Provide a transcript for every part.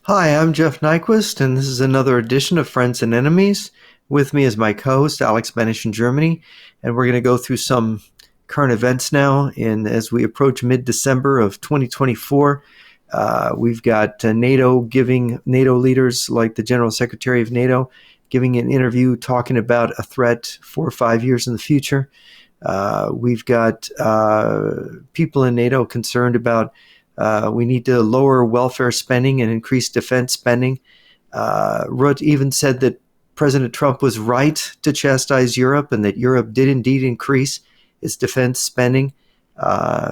Hi, I'm Jeff Nyquist, and this is another edition of Friends and Enemies. With me is my co-host, Alex Benesch in Germany, and we're going to go through some current events now. And as we approach mid-December of 2024, we've got NATO leaders like the General Secretary of NATO giving an interview talking about a threat 4 or 5 years in the future. We've got people in NATO concerned about we need to lower welfare spending and increase defense spending. Rutte even said that President Trump was right to chastise Europe and that Europe did indeed increase its defense spending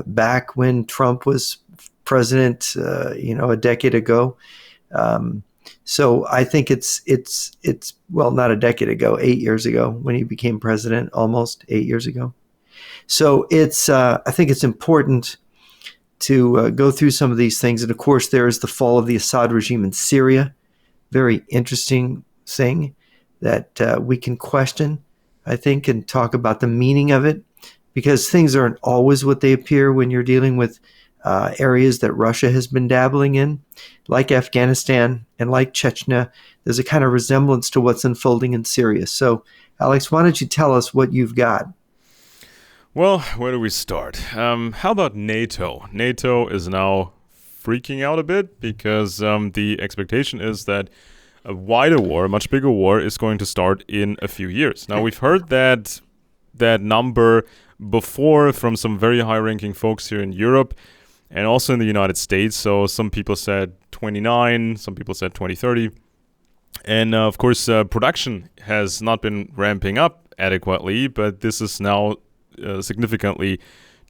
back when Trump was president, a decade ago. So I think it's well, not a decade ago, 8 years ago when he became president, almost 8 years ago. So I think it's important to go through some of these things. And of course, there is the fall of the Assad regime in Syria. Very interesting thing that we can question, I think, and talk about the meaning of it, because things aren't always what they appear when you're dealing with areas that Russia has been dabbling in, like Afghanistan and like Chechnya. There's a kind of resemblance to what's unfolding in Syria. So, Alex, why don't you tell us what you've got? Well, where do we start? How about NATO? NATO is now freaking out a bit because the expectation is that a wider war, a much bigger war, is going to start in a few years. Now, we've heard that number before from some very high-ranking folks here in Europe and also in the United States. So some people said 29, some people said 2030. And of course, production has not been ramping up adequately, but this is now significantly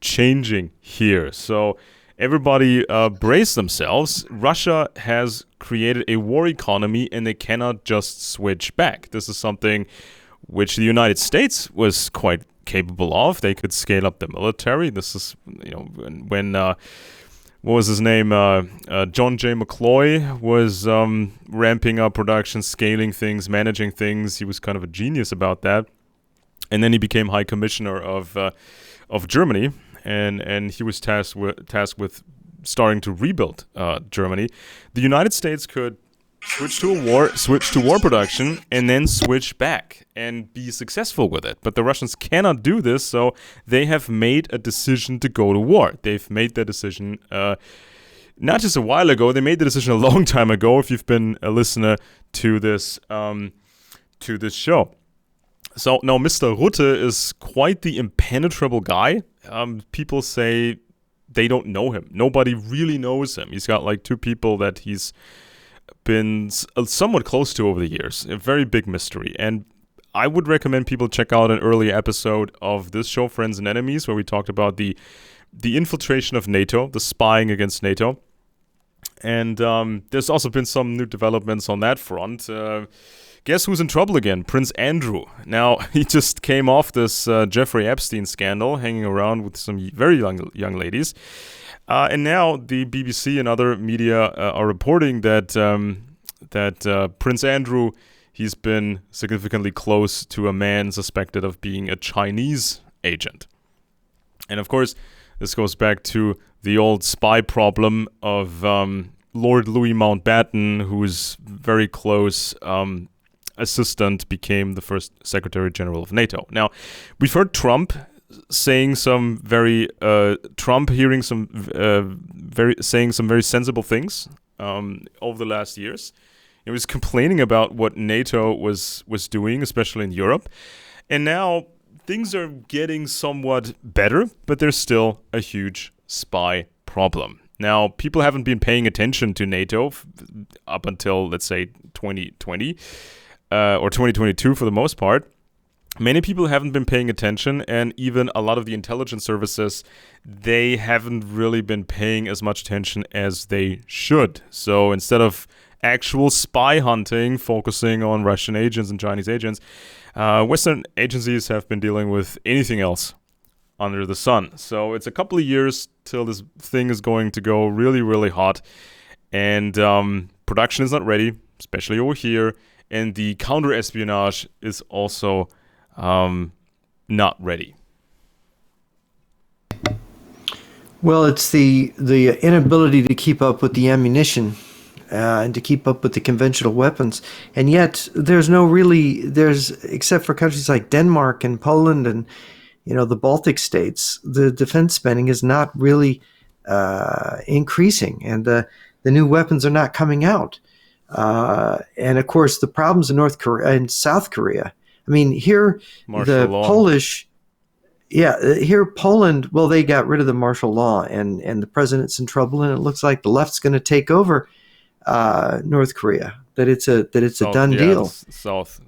changing here. So everybody brace themselves. Russia has created a war economy and they cannot just switch back. This is something which the United States was quite capable of. They could scale up the military. This is, when what was his name? John J. McCloy was ramping up production, scaling things, managing things. He was kind of a genius about that. And then he became High Commissioner of Germany, and he was tasked with starting to rebuild Germany. The United States could switch to war production, and then switch back and be successful with it. But the Russians cannot do this, so they have made a decision to go to war. They've made that decision not just a while ago. They made the decision a long time ago. If you've been a listener to this show. So now Mr. Rutte is quite the impenetrable guy. People say they don't know him. Nobody really knows him. He's got like two people that he's been somewhat close to over the years. A very big mystery. And I would recommend people check out an earlier episode of this show, Friends and Enemies, where we talked about the infiltration of NATO, the spying against NATO. And there's also been some new developments on that front. Guess who's in trouble again? Prince Andrew. Now, he just came off this Jeffrey Epstein scandal, hanging around with some very young ladies. And now the BBC and other media are reporting that Prince Andrew, he's been significantly close to a man suspected of being a Chinese agent. And of course, this goes back to the old spy problem of Lord Louis Mountbatten, who's very close assistant, became the first Secretary General of NATO. Now, we've heard Trump saying some very saying some very sensible things over the last years. He was complaining about what NATO was doing, especially in Europe, and now things are getting somewhat better, but there's still a huge spy problem. Now, people haven't been paying attention to NATO up until, let's say, 2020. Or 2022 for the most part. Many people haven't been paying attention, and even a lot of the intelligence services, they haven't really been paying as much attention as they should. So instead of actual spy hunting, focusing on Russian agents and Chinese agents, Western agencies have been dealing with anything else under the sun. So it's a couple of years till this thing is going to go really, really hot, and production is not ready, especially over here. And the counter-espionage is also not ready. Well, it's the inability to keep up with the ammunition and to keep up with the conventional weapons. And yet, there's except for countries like Denmark and Poland and the Baltic states, the defense spending is not really increasing, and the new weapons are not coming out. And of course, the problems in North Korea and South Korea. I mean, here Martial the law. Polish, yeah, here Poland. Well, they got rid of the martial law, and the president's in trouble, and it looks like the left's going to take over North Korea. That it's a South, done yeah, the deal. South.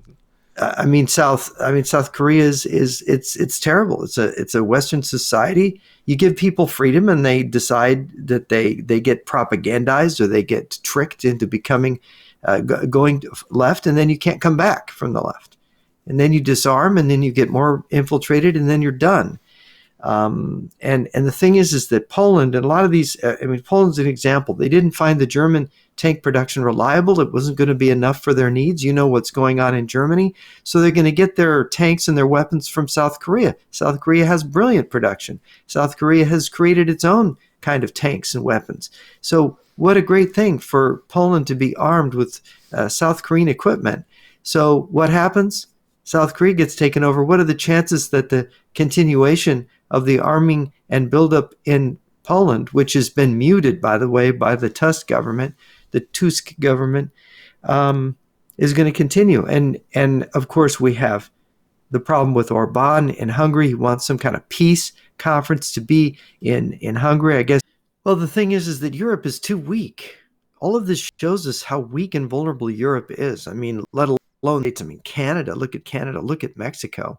South Korea is it's terrible. It's a Western society. You give people freedom, and they decide that they get propagandized or they get tricked into becoming going left, and then you can't come back from the left. And then you disarm, and then you get more infiltrated, and then you're done. And the thing is that Poland and a lot of these, Poland's an example. They didn't find the German tank production reliable. It wasn't going to be enough for their needs. You know what's going on in Germany. So they're going to get their tanks and their weapons from South Korea. South Korea has brilliant production. South Korea has created its own kind of tanks and weapons. So what a great thing for Poland to be armed with South Korean equipment. So what happens? South Korea gets taken over. What are the chances that the continuation of the arming and buildup in Poland, which has been muted, by the way, by the Tusk government, is going to continue? And of course, we have the problem with Orban in Hungary. He wants some kind of peace conference to be in Hungary, I guess. Well, the thing is that Europe is too weak. All of this shows us how weak and vulnerable Europe is. Let alone states. Canada. Look at Canada. Look at Mexico.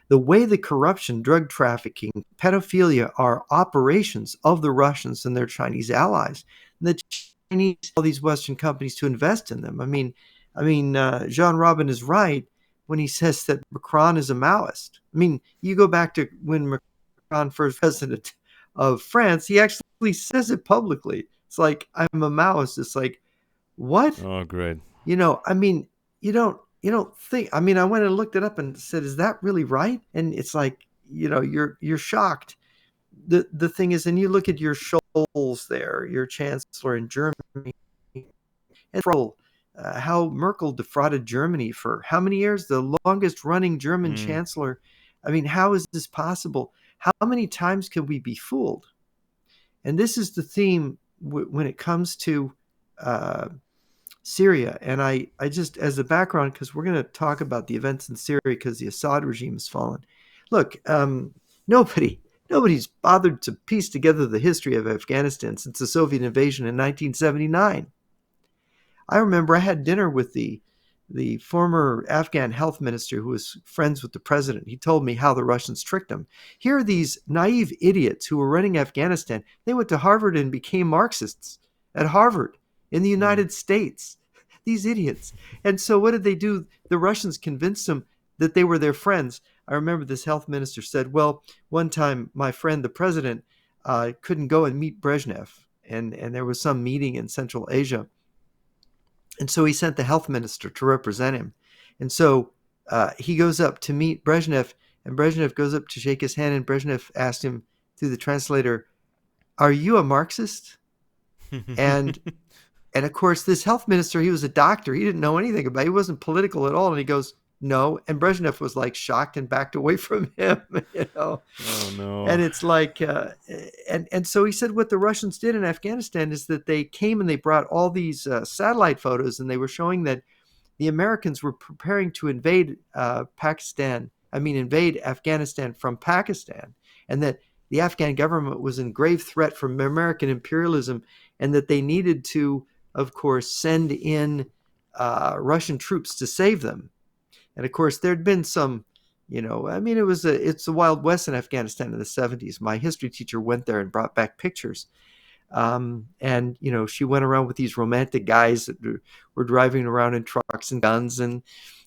The way the corruption, drug trafficking, pedophilia are operations of the Russians and their Chinese allies. And the Chinese all these Western companies to invest in them. Jean Robin is right when he says that Macron is a Maoist. You go back to when Macron first president of France, he actually says it publicly. It's like, I'm a Maoist. It's like, what? Oh, great. You don't think. I went and looked it up and said, is that really right? And it's like, you're shocked. The thing is, and you look at your Scholz there, your chancellor in Germany, and how Merkel defrauded Germany for how many years? The longest running German Mm. chancellor. How is this possible? How many times can we be fooled? And this is the theme when it comes to Syria. And I just, as a background, because we're going to talk about the events in Syria because the Assad regime has fallen. Look, nobody's bothered to piece together the history of Afghanistan since the Soviet invasion in 1979. I remember I had dinner with the former Afghan health minister who was friends with the president. He told me how the Russians tricked him. Here are these naive idiots who were running Afghanistan. They went to Harvard and became Marxists at Harvard in the Mm. United States. These idiots. And so what did they do? The Russians convinced them that they were their friends. I remember this health minister said, well, one time my friend, the president, couldn't go and meet Brezhnev. And there was some meeting in Central Asia. And so he sent the health minister to represent him. And so he goes up to meet Brezhnev, and Brezhnev goes up to shake his hand, and Brezhnev asked him through the translator, are you a Marxist? And and of course, this health minister, he was a doctor. He didn't know anything about it. He wasn't political at all. And he goes, no. And Brezhnev was like shocked and backed away from him, Oh no. And it's like, and so he said what the Russians did in Afghanistan is that they came and they brought all these satellite photos, and they were showing that the Americans were preparing to invade invade Afghanistan from Pakistan, and that the Afghan government was in grave threat from American imperialism, and that they needed to, of course, send in Russian troops to save them. And of course, there'd been some, it's the Wild West in Afghanistan in the 70s. My history teacher went there and brought back pictures. And she went around with these romantic guys that were driving around in trucks and guns, and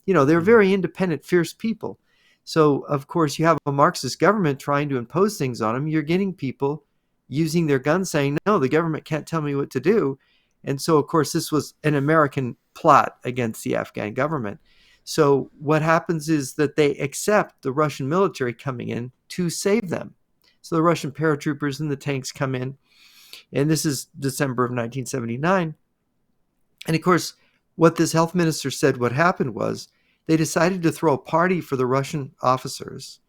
they're Mm. very independent, fierce people. So of course you have a Marxist government trying to impose things on them. You're getting people using their guns saying, no, the government can't tell me what to do. And so of course this was an American plot against the Afghan government. So what happens is that they accept the Russian military coming in to save them. So the Russian paratroopers and the tanks come in, and this is December of 1979. And of course, what this health minister said what happened was they decided to throw a party for the Russian officers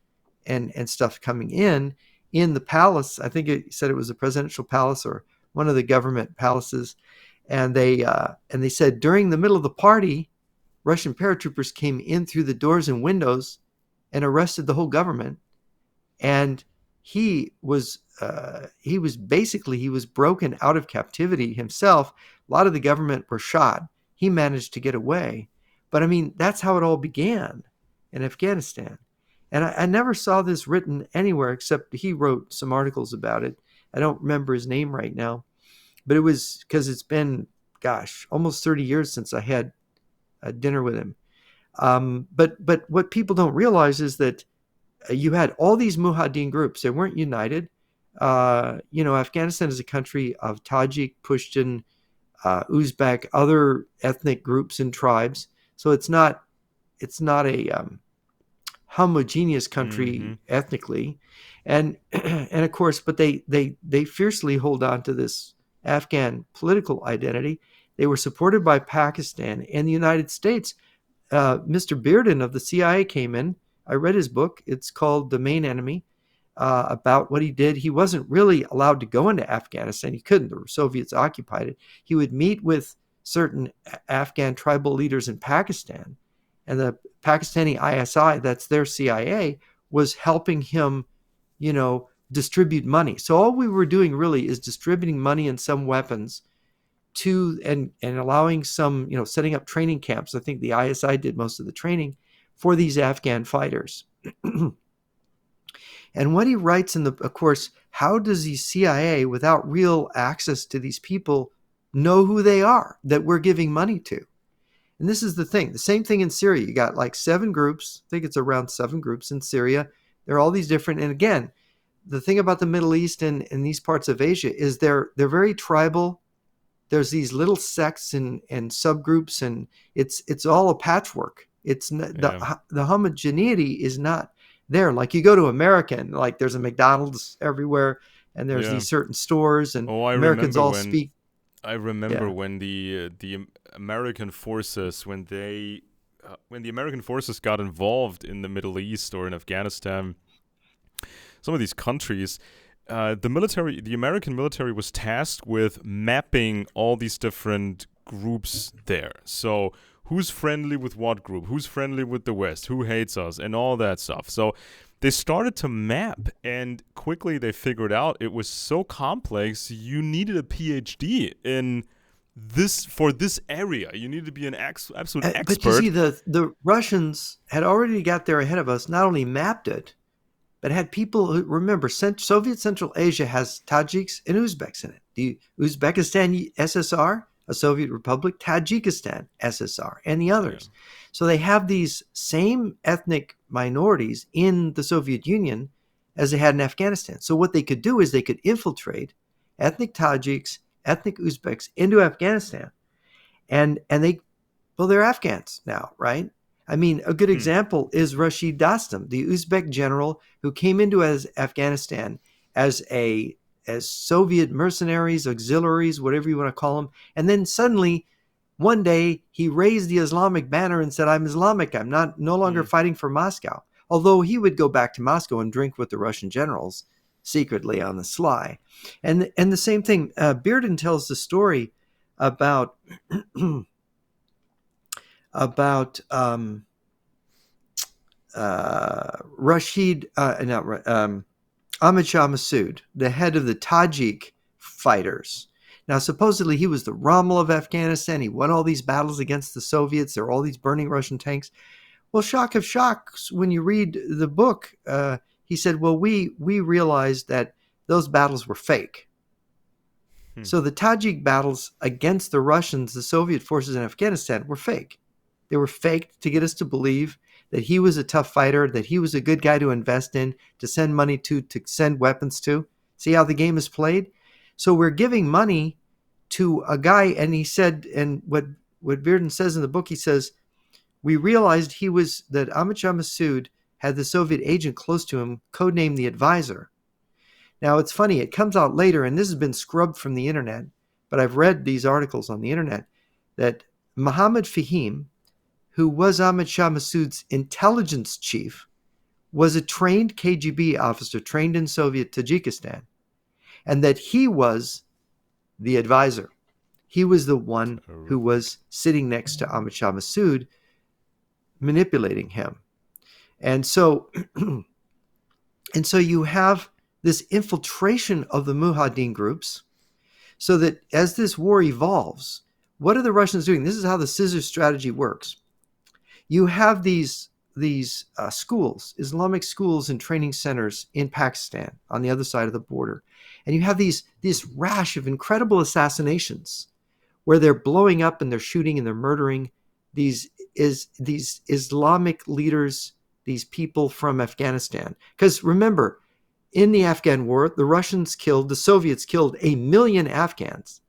and stuff coming in the palace. I think it said it was a presidential palace or one of the government palaces. And they said during the middle of the party, Russian paratroopers came in through the doors and windows and arrested the whole government. And he was broken out of captivity himself. A lot of the government were shot. He managed to get away. But I mean, that's how it all began in Afghanistan. And I never saw this written anywhere except he wrote some articles about it. I don't remember his name right now, but it was because it's been, gosh, almost 30 years since I had a dinner with him. But what people don't realize is that you had all these Mujahideen groups. They weren't united. Afghanistan is a country of Tajik, Pushtun, Uzbek, other ethnic groups and tribes. So it's not a homogeneous country Mm-hmm. ethnically, and of course, but they fiercely hold on to this Afghan political identity. They were supported by Pakistan and the United States. Mr. Bearden of the CIA came in. I read his book. It's called The Main Enemy, about what he did. He wasn't really allowed to go into Afghanistan. He couldn't. The Soviets occupied it. He would meet with certain Afghan tribal leaders in Pakistan, and the Pakistani ISI, that's their CIA, was helping him, distribute money. So all we were doing really is distributing money and some weapons to and allowing some, setting up training camps. I think the ISI did most of the training for these Afghan fighters. And what he writes of course, how does the CIA, without real access to these people, know who they are that we're giving money to? And this is the thing. The same thing in Syria. You got like 7 groups. I think it's around 7 groups in Syria. There are all these different. And again, the thing about the Middle East and these parts of Asia is they're very tribal. There's these little sects and subgroups, and it's all a patchwork. It's not, Yeah. the homogeneity is not there. Like you go to America, and like there's a McDonald's everywhere, and there's Yeah. these certain stores, and Oh, I Americans remember all when speak. I remember Yeah. when the American forces when the American forces got involved in the Middle East or in Afghanistan, some of these countries, the American military was tasked with mapping all these different groups there. So who's friendly with what group? Who's friendly with the West? Who hates us? And all that stuff. So they started to map, and quickly they figured out it was so complex. You needed a PhD in this for this area. You needed to be an absolute But you see, expert. the Russians had already got there ahead of us. Not only mapped it, but had people who remember Soviet Central Asia has Tajiks and Uzbeks in it. The Uzbekistan SSR, a Soviet republic, Tajikistan SSR, and the Yeah. others. So they have these same ethnic minorities in the Soviet Union as they had in Afghanistan. So what they could do is they could infiltrate ethnic Tajiks, ethnic Uzbeks into Afghanistan, and they're Afghans now, right? I mean, a good Hmm. example is Rashid Dostum, the Uzbek general who came into Afghanistan as Soviet mercenaries, auxiliaries, whatever you want to call them, and then suddenly one day he raised the Islamic banner and said, "I'm Islamic. I'm no longer Hmm. fighting for Moscow." Although he would go back to Moscow and drink with the Russian generals secretly on the sly, and the same thing. Bearden tells the story about about Rashid, not Ahmad Shah Massoud, the head of the Tajik fighters. Now, supposedly he was the Rommel of Afghanistan. He won all these battles against the Soviets. There were all these burning Russian tanks. Well, shock of shocks, when you read the book, he said, well, we realized that those battles were fake. Hmm. So the Tajik battles against the Russians, the Soviet forces in Afghanistan, were fake. They were faked to get us to believe that he was a tough fighter, that he was a good guy to invest in, to send money to send weapons to. See how the game is played? So we're giving money to a guy, and he said, and what Bearden says in the book, he says, we realized that Ahmad Shah Massoud had the Soviet agent close to him, codenamed the Advisor. Now, it's funny, it comes out later, and this has been scrubbed from the internet, but I've read these articles on the internet. that Mohammad Fahim, who was Ahmad Shah Massoud's intelligence chief, was a trained KGB officer trained in Soviet Tajikistan, and that he was the advisor. He was the one who Terrific. was sitting next to Ahmad Shah Massoud, manipulating him. And so, and so you have this infiltration of the Mujahideen groups, so that as this war evolves, what are the Russians doing? This is how the scissor strategy works. You have these schools, Islamic schools and training centers in Pakistan on the other side of the border, and you have this rash of incredible assassinations where they're blowing up and they're shooting and they're murdering these Islamic leaders, these people from Afghanistan. Because remember, in the Afghan war, the Soviets killed 1 million Afghans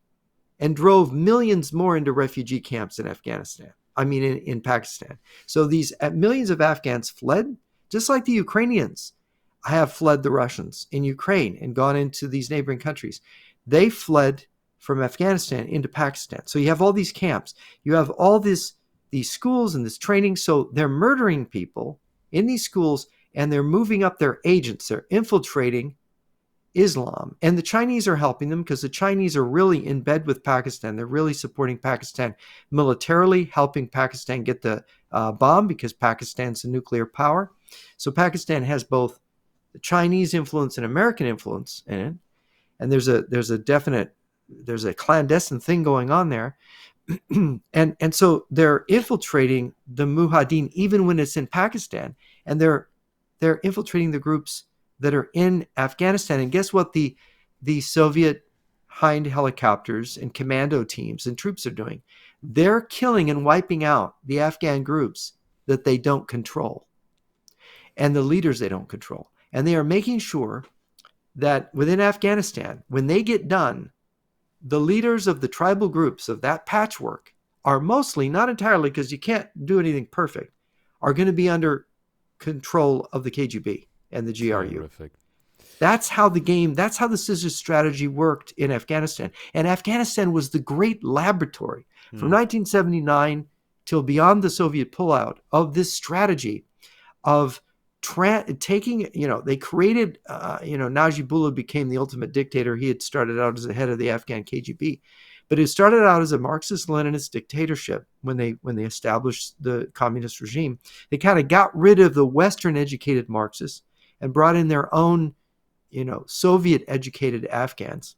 and drove millions more into refugee camps in Afghanistan. I mean, in Pakistan. So these millions of Afghans fled, just like the Ukrainians have fled the Russians in Ukraine and gone into these neighboring countries. They fled from Afghanistan into Pakistan. So you have all these camps. You have all these schools and this training. So they're murdering people in these schools, and they're moving up their agents. They're infiltrating Islam. And the Chinese are helping them because the Chinese are really in bed with Pakistan. They're really supporting Pakistan militarily, helping Pakistan get the bomb because Pakistan's a nuclear power. So Pakistan has both the Chinese influence and American influence in it. And there's a clandestine thing going on there. and so they're infiltrating the Mujahideen even when it's in Pakistan, and they're infiltrating the groups that are in Afghanistan. And guess what the Soviet Hind helicopters and commando teams and troops are doing? They're killing and wiping out the Afghan groups that they don't control and the leaders they don't control. And they are making sure that within Afghanistan, when they get done, the leaders of the tribal groups of that patchwork are mostly, not entirely because you can't do anything perfect, are going to be under control of the KGB and the GRU. Terrific. That's how the scissor strategy worked in Afghanistan. And Afghanistan was the great laboratory from Hmm. 1979 till beyond the Soviet pullout of this strategy of taking, they created, Najibullah became the ultimate dictator. He had started out as the head of the Afghan KGB, but it started out as a Marxist-Leninist dictatorship when they established the communist regime. They kind of got rid of the Western-educated Marxists and brought in their own, Soviet-educated Afghans.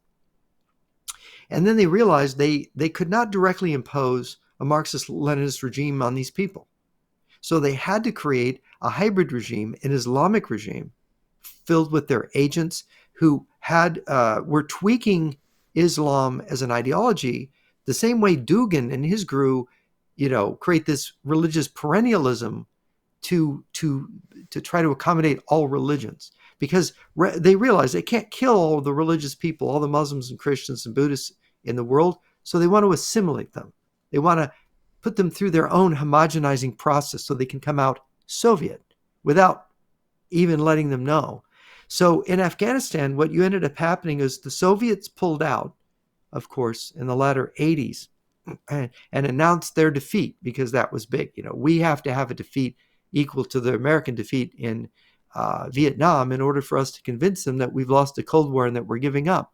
And then they realized they could not directly impose a Marxist-Leninist regime on these people. So they had to create a hybrid regime, an Islamic regime, filled with their agents who were tweaking Islam as an ideology the same way Dugin and his group, create this religious perennialism to try to accommodate all religions, because they realize they can't kill all the religious people, all the Muslims and Christians and Buddhists in the world, so they want to assimilate them. They want to put them through their own homogenizing process so they can come out Soviet without even letting them know. So in Afghanistan, what you ended up happening is the Soviets pulled out, of course, in the latter 80s and announced their defeat, because that was big. We have to have a defeat equal to the American defeat in Vietnam in order for us to convince them that we've lost the Cold War and that we're giving up.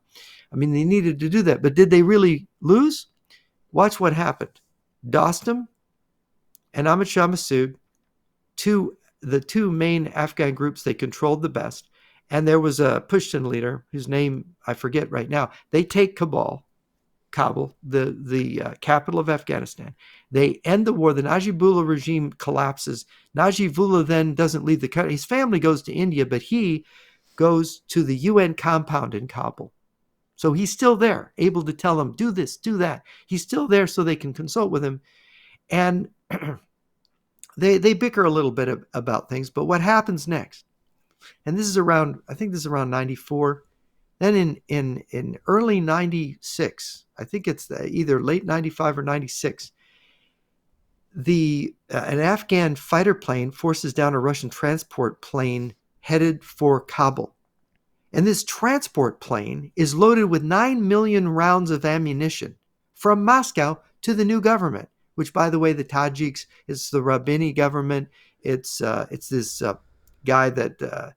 I mean, they needed to do that. But did they really lose? Watch what happened. Dostum and Ahmad Shah Massoud, the two main Afghan groups they controlled the best, and there was a Pushtun leader whose name I forget right now. They take Kabul, the capital of Afghanistan. They end the war. The Najibullah regime collapses. Najibullah then doesn't leave the country. His family goes to India, but he goes to the UN compound in Kabul. So he's still there, able to tell them, do this, do that. He's still there so they can consult with him. And they bicker a little bit about things, but what happens next? And this is around, I think this is around 94. Then in early 96, I think it's either late 95 or 96, an Afghan fighter plane forces down a Russian transport plane headed for Kabul. And this transport plane is loaded with 9 million rounds of ammunition from Moscow to the new government, which, by the way, the Tajiks, it's the Rabini government. It's this guy that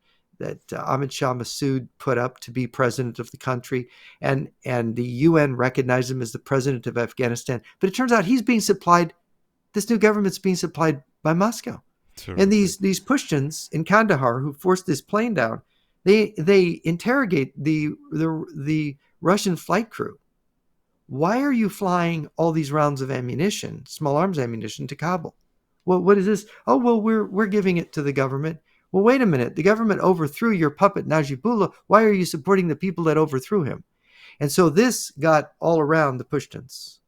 Ahmed Shah Massoud put up to be president of the country, and the UN recognized him as the president of Afghanistan. But it turns out he's being supplied. This new government's being supplied by Moscow, and Terrific. these Pushtuns in Kandahar who forced this plane down, they interrogate the Russian flight crew. Why are you flying all these rounds of ammunition, small arms ammunition, to Kabul? Well, what is this? Oh, well, we're giving it to the government. Well, wait a minute. The government overthrew your puppet Najibullah. Why are you supporting the people that overthrew him? And so this got all around the Pushtuns.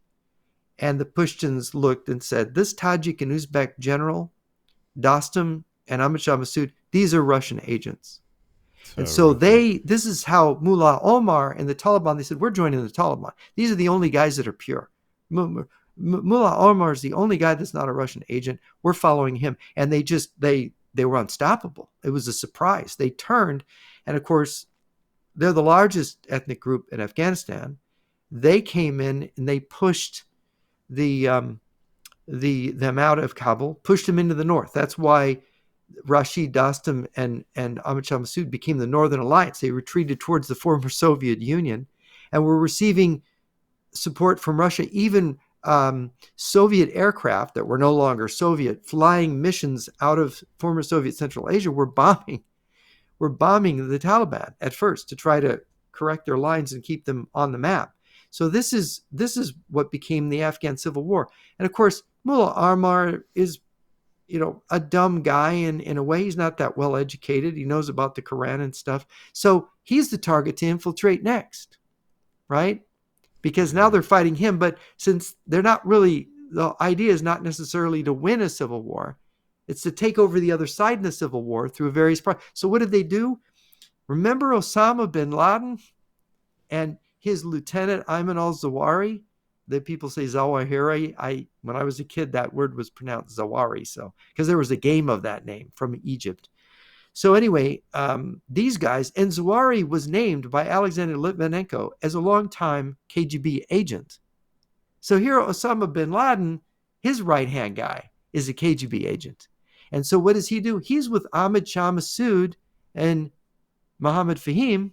And the Pushtuns looked and said, this Tajik and Uzbek general, Dostum and Ahmad Shah Massoud, these are Russian agents. And so Terrific. this is how Mullah Omar and the Taliban, they said, we're joining the Taliban. These are the only guys that are pure. Mullah Omar is the only guy that's not a Russian agent. We're following him. And they were unstoppable. It was a surprise. They turned, and of course, they're the largest ethnic group in Afghanistan. They came in and they pushed them out of Kabul, pushed them into the north. That's why Rashid Dostum and Ahmad Shah Massoud became the Northern Alliance. They retreated towards the former Soviet Union and were receiving support from Russia, even Soviet aircraft that were no longer Soviet, flying missions out of former Soviet Central Asia, were bombing the Taliban at first to try to correct their lines and keep them on the map. So this is what became the Afghan Civil War. And of course, Mullah Omar is, a dumb guy in a way. He's not that well educated. He knows about the Quran and stuff. So he's the target to infiltrate next, right? Because now they're fighting him. But since they're not really, the idea is not necessarily to win a civil war. It's to take over the other side in the civil war through various parts. So what did they do? Remember Osama bin Laden and his lieutenant Ayman al-Zawahiri? The people say Zawahiri. When I was a kid, that word was pronounced Zawahiri. So because there was a game of that name from Egypt. So anyway, these guys, and Zawahiri was named by Alexander Litvinenko as a longtime KGB agent. So here, Osama bin Laden, his right-hand guy, is a KGB agent. And so what does he do? He's with Ahmad Shah Massoud and Mohammed Fahim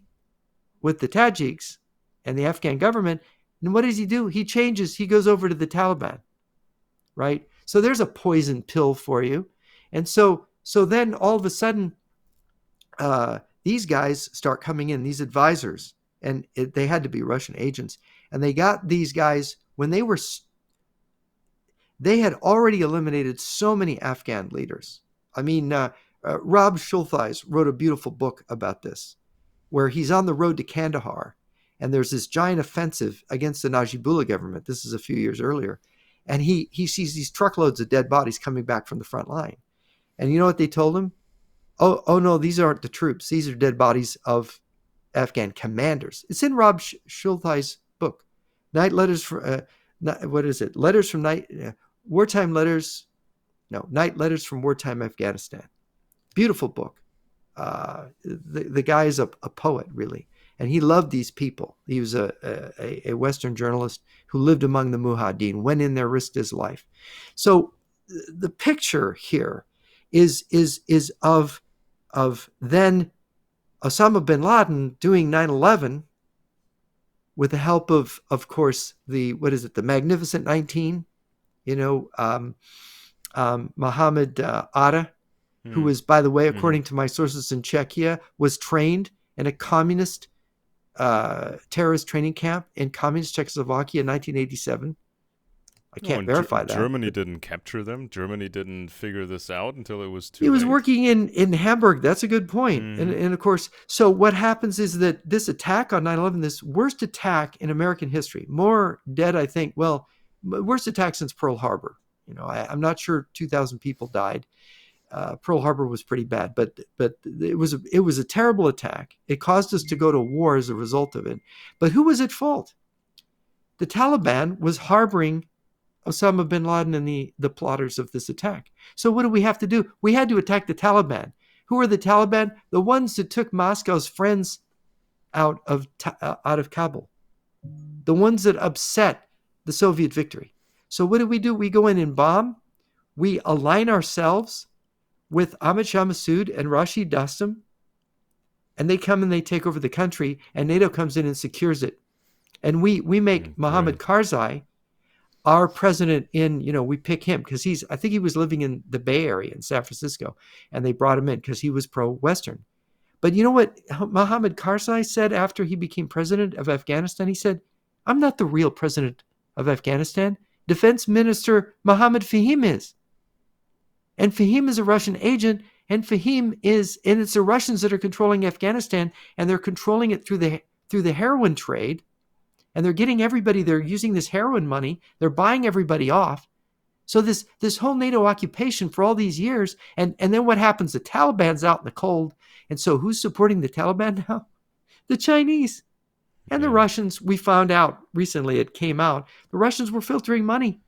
with the Tajiks and the Afghan government. And what does he do? He changes. He goes over to the Taliban, right? So there's a poison pill for you. And so then all of a sudden, these guys start coming in, these advisors, and they had to be Russian agents. And they got these guys when they had already eliminated so many Afghan leaders. I mean, Rob Schultheis wrote a beautiful book about this, where he's on the road to Kandahar, and there's this giant offensive against the Najibullah government. This is a few years earlier. And he sees these truckloads of dead bodies coming back from the front line. And you know what they told him? Oh no, these aren't the troops. These are dead bodies of Afghan commanders. It's in Rob Schultheis' book, Night Letters from what is it? Letters from Night Wartime Letters. No, Night Letters from Wartime Afghanistan. Beautiful book. The guy is a poet, really, and he loved these people. He was a Western journalist who lived among the Mujahideen, went in there, risked his life. So the picture here is of then Osama bin Laden doing 9/11 with the help of course, the Magnificent 19, Mohammed Atta, who was, by the way, according to my sources in Czechia, was trained in a communist terrorist training camp in communist Czechoslovakia in 1987. I can't verify that. Germany didn't capture them. Germany didn't figure this out until it was too late. He was late. working in Hamburg. That's a good point. And of course, so what happens is that this attack on 9/11, this worst attack in American history, more dead, I think, worst attack since Pearl Harbor. I'm not sure 2,000 people died. Pearl Harbor was pretty bad, but it was a terrible attack. It caused us to go to war as a result of it. But who was at fault? The Taliban was harboring Osama bin Laden and the plotters of this attack. So what do we have to do? We had to attack the Taliban. Who are the Taliban? The ones that took Moscow's friends out of Kabul. The ones that upset the Soviet victory. So what do? We go in and bomb. We align ourselves with Ahmad Shah Massoud and Rashid Dostum, and they come and they take over the country, and NATO comes in and secures it. And we make Mohammed Right. Karzai our president we pick him because I think he was living in the Bay Area in San Francisco, and they brought him in because he was pro-Western. But you know what Mohammed Karzai said after he became president of Afghanistan? He said, I'm not the real president of Afghanistan. Defense Minister Mohammed Fahim is. And Fahim is a Russian agent, and it's the Russians that are controlling Afghanistan, and they're controlling it through the heroin trade. And they're using this heroin money, they're buying everybody off. So this whole NATO occupation for all these years, and then what happens? The Taliban's out in the cold. And so who's supporting the Taliban now? The Chinese. And the Russians, we found out recently, it came out, the Russians were filtering money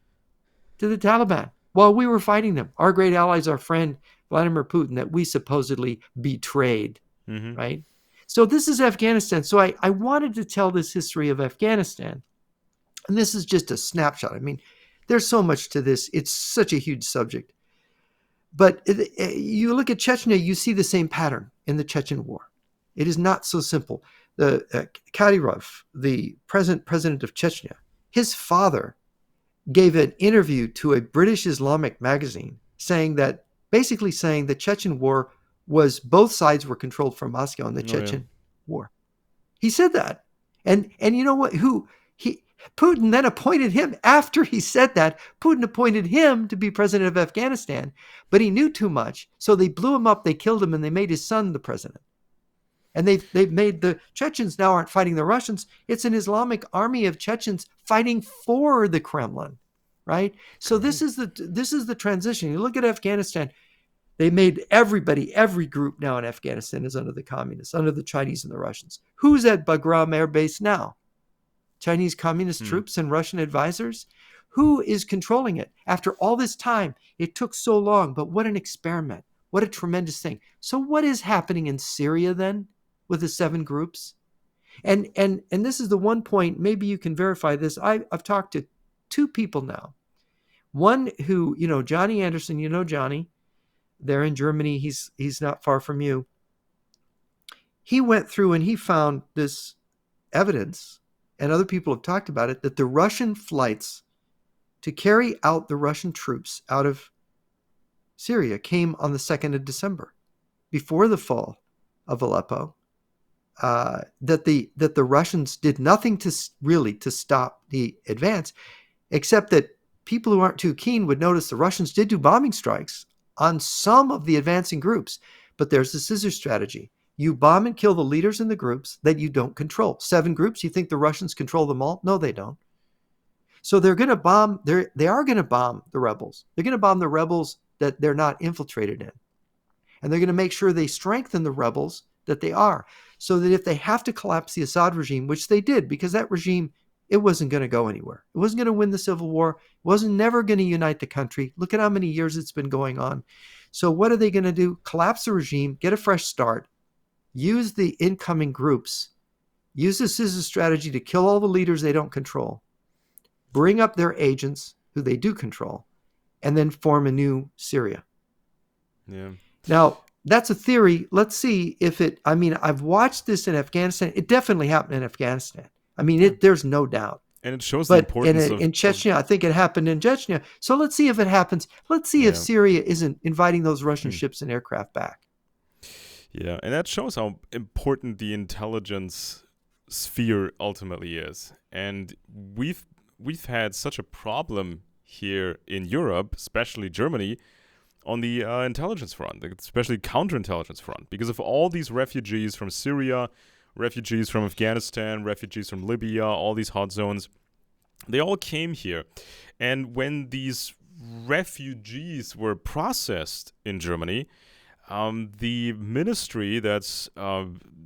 to the Taliban while we were fighting them. Our great allies, our friend Vladimir Putin, that we supposedly betrayed, right? So this is Afghanistan. So I wanted to tell this history of Afghanistan. And this is just a snapshot. I mean, there's so much to this. It's such a huge subject. But you look at Chechnya, you see the same pattern in the Chechen War. It is not so simple. The Kadyrov, the present president of Chechnya, his father gave an interview to a British Islamic magazine basically saying the Chechen War was both sides were controlled from Moscow in the Chechen War. He said that. And you know what? Putin then appointed him after he said that. Putin appointed him to be president of Afghanistan, but he knew too much. So they blew him up, they killed him, and they made his son the president. And they've made the Chechens now aren't fighting the Russians. It's an Islamic army of Chechens fighting for the Kremlin, right? So this is the transition. You look at Afghanistan, they made every group now in Afghanistan is under the communists, under the Chinese and the Russians. Who's at Bagram Air Base now? Chinese communist troops and Russian advisors? Who is controlling it? After all this time, it took so long, but what an experiment. What a tremendous thing. So what is happening in Syria then with the 7 groups? And this is the one point, maybe you can verify this. I've talked to 2 people now. One who, Johnny Anderson, Johnny, they're in Germany. He's not far from you. He went through and he found this evidence, and other people have talked about it, that the Russian flights to carry out the Russian troops out of Syria came on the 2nd of December, before the fall of Aleppo, that the Russians did nothing to stop the advance, except that people who aren't too keen would notice the Russians did do bombing strikes on some of the advancing groups. But there's the scissor strategy. You bomb and kill the leaders in the groups that you don't control. 7 groups, you think the Russians control them all? No, they don't. So they're going to bomb, they are going to bomb the rebels. They're going to bomb the rebels that they're not infiltrated in. And they're going to make sure they strengthen the rebels that they are. So that if they have to collapse the Assad regime, which they did, because that regime, it wasn't going to go anywhere. It wasn't going to win the civil war. It wasn't never going to unite the country. Look at how many years it's been going on. So what are they going to do? Collapse the regime, get a fresh start, use the incoming groups, use the scissor strategy to kill all the leaders they don't control, bring up their agents who they do control, and then form a new Syria. Yeah. Now, that's a theory. Let's see if I've watched this in Afghanistan. It definitely happened in Afghanistan. There's no doubt. And it shows the importance in Chechnya, I think it happened in Chechnya. So let's see if it happens. Let's see if Syria isn't inviting those Russian ships and aircraft back. Yeah, and that shows how important the intelligence sphere ultimately is. And we've had such a problem here in Europe, especially Germany, on the intelligence front, especially counterintelligence front, because of all these refugees from Syria, refugees from Afghanistan, refugees from Libya, all these hot zones, they all came here. And when these refugees were processed in Germany, the ministry that's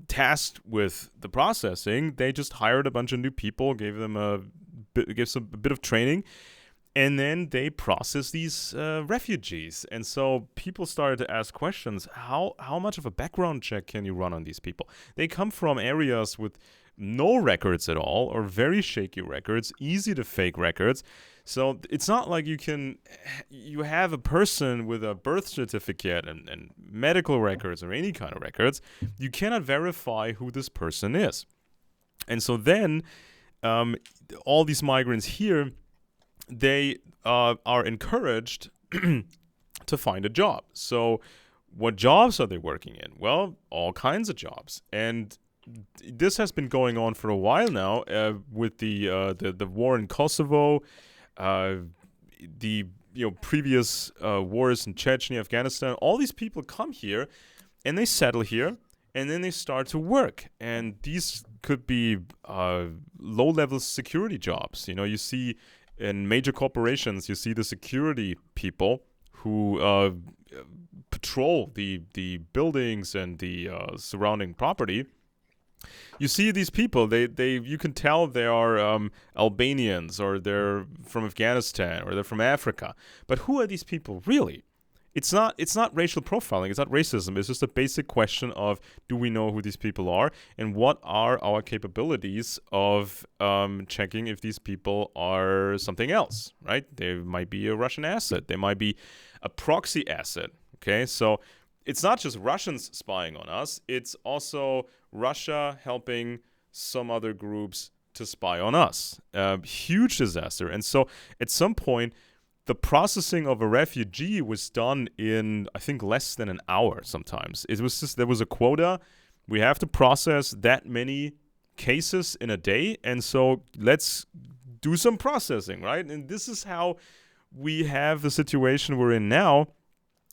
tasked with the processing, they just hired a bunch of new people, gave them a bit of training, and then they processed these refugees. And so people started to ask questions. How much of a background check can you run on these people? They come from areas with no records at all, or very shaky records, easy to fake records. So it's not like you have a person with a birth certificate and medical records or any kind of records. You cannot verify who this person is. And so then um, all these migrants here, they are encouraged to find a job. So what jobs are they working in? Well, all kinds of jobs. And this has been going on for a while now with the war in Kosovo, uh, the previous wars in Chechnya, Afghanistan. All these people come here and they settle here, and then they start to work. And these could be low-level security jobs. You see in major corporations, you see the security people who patrol the buildings and the surrounding property. You see these people, they you can tell they are Albanians, or they're from Afghanistan, or they're from Africa. But who are these people really? It's not racial profiling, it's not racism. It's just a basic question of, do we know who these people are, and what are our capabilities of checking if these people are something else, right? They might be a Russian asset, they might be a proxy asset. Okay, so it's not just Russians spying on us, it's also Russia helping some other groups to spy on us. Huge disaster. And so at some point, the processing of a refugee was done in, I think, less than an hour sometimes. It was just, there was a quota. We have to process that many cases in a day. And so let's do some processing, right? And this is how we have the situation we're in now,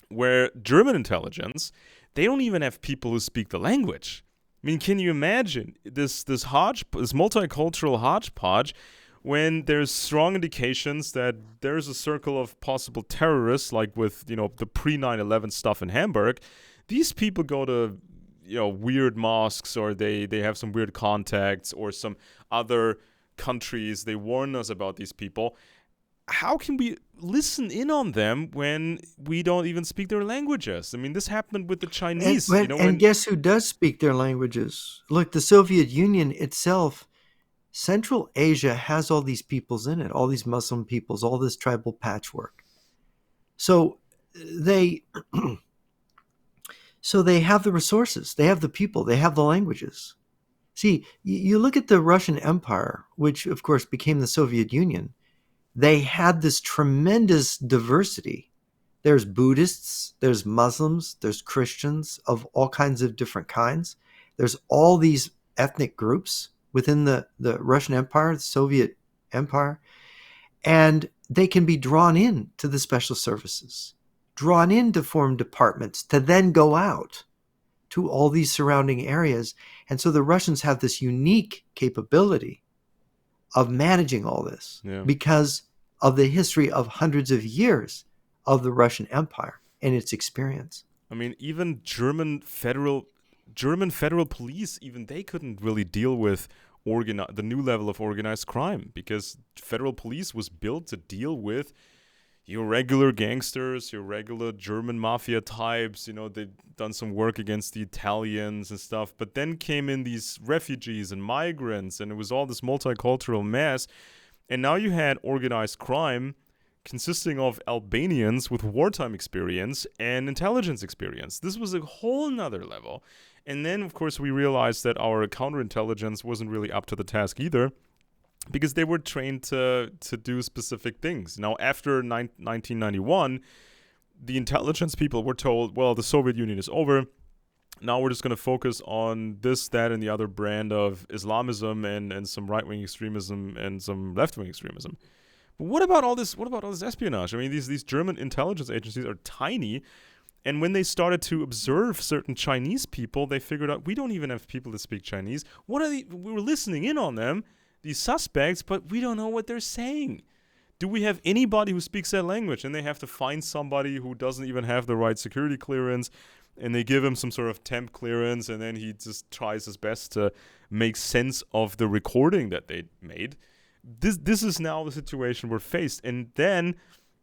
where German intelligence, they don't even have people who speak the language. I mean, can you imagine this multicultural hodgepodge, when there's strong indications that there's a circle of possible terrorists, like with the pre 9/11 stuff in Hamburg? These people go to weird mosques, or they have some weird contacts, or some other countries. They warn us about these people. How can we listen in on them when we don't even speak their languages? I mean, this happened with the Chinese. And guess who does speak their languages? Look, the Soviet Union itself, Central Asia has all these peoples in it, all these Muslim peoples, all this tribal patchwork. So they have the resources, they have the people, they have the languages. See, you look at the Russian Empire, which of course became the Soviet Union. They had this tremendous diversity. There's Buddhists, there's Muslims, there's Christians of all kinds of different kinds. There's all these ethnic groups within the Russian Empire, the Soviet Empire, and they can be drawn in to the special services, drawn in to form departments to then go out to all these surrounding areas. And so the Russians have this unique capability of managing all this because of the history of hundreds of years of the Russian Empire and its experience. I mean, even German federal police, even they couldn't really deal with the new level of organized crime, because federal police was built to deal with your regular gangsters, your regular German mafia types. They've done some work against the Italians and stuff, but then came in these refugees and migrants, and it was all this multicultural mess. And now you had organized crime consisting of Albanians with wartime experience and intelligence experience. This was a whole nother level. And then, of course, we realized that our counterintelligence wasn't really up to the task either, because they were trained to do specific things. Now, after 1991, the intelligence people were told, well, the Soviet Union is over. Now we're just going to focus on this, that, and the other brand of Islamism and some right-wing extremism and some left-wing extremism. But what about all this? What about all this espionage? I mean, these German intelligence agencies are tiny, and when they started to observe certain Chinese people, they figured out we don't even have people that speak Chinese. We were listening in on them, these suspects, but we don't know what they're saying. Do we have anybody who speaks that language? And they have to find somebody who doesn't even have the right security clearance, and they give him some sort of temp clearance, and then he just tries his best to make sense of the recording that they made. This is now the situation we're faced. And then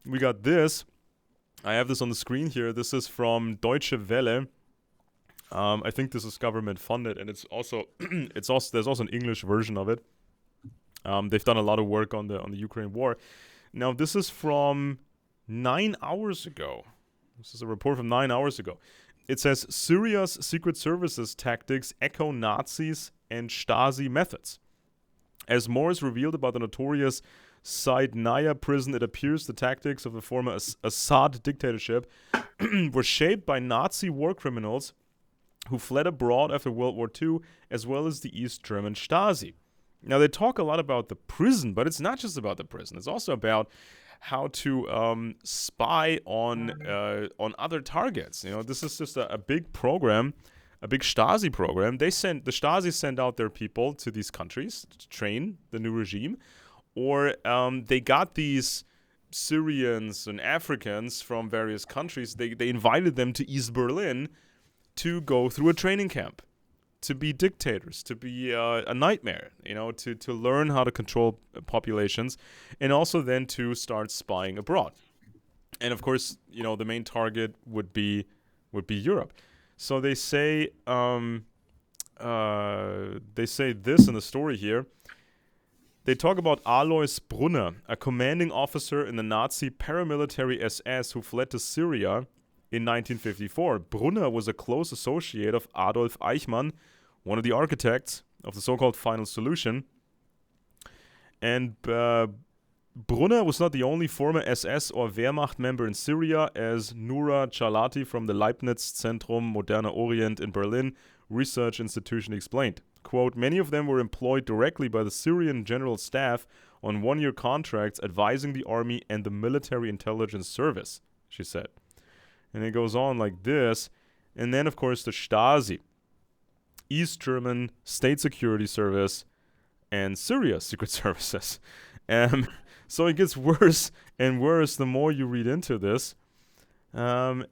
we got this. I have this on the screen here. This is from Deutsche Welle. I think this is government funded, and it's also there's also an English version of it. They've done a lot of work on the Ukraine war. Now, this is from 9 hours ago. This is a report from 9 hours ago. It says Syria's secret services tactics echo Nazis and Stasi methods. As more is revealed about the notorious Saidnaya prison, it appears the tactics of the former Assad dictatorship were shaped by Nazi war criminals who fled abroad after World War II, as well as the East German Stasi. Now, they talk a lot about the prison, but it's not just about the prison. It's also about how to spy on other targets. You know, this is just a big program, a big Stasi program. The Stasi sent out their people to these countries to train the new regime, or they got these Syrians and Africans from various countries. They invited them to East Berlin to go through a training camp, to be dictators, to be a nightmare, you know, to learn how to control populations, and also then to start spying abroad. And of course, you know, the main target would be Europe. So they say this in the story here. They talk about Alois Brunner, a commanding officer in the Nazi paramilitary SS who fled to Syria in 1954. Brunner was a close associate of Adolf Eichmann, one of the architects of the so-called final solution. And Brunner was not the only former SS or Wehrmacht member in Syria, as Nura Charlati from the Leibniz Zentrum Moderner Orient in Berlin Research Institution explained. Quote, many of them were employed directly by the Syrian General Staff on one-year contracts advising the army and the military intelligence service, she said. And it goes on like this. And then, of course, the Stasi, East German State Security Service, and Syria Secret Services. So it gets worse and worse the more you read into this. Well,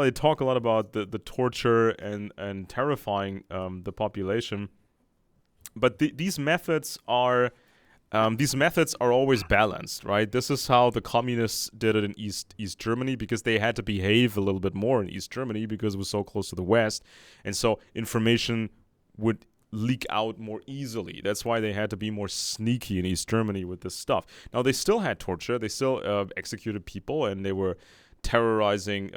they talk a lot about the torture and terrifying the population. But these methods are always balanced, right? This is how the communists did it in East Germany, because they had to behave a little bit more in East Germany because it was so close to the West, and so information would leak out more easily. That's why they had to be more sneaky in East Germany with this stuff. Now, they still had torture, they still executed people, and they were terrorizing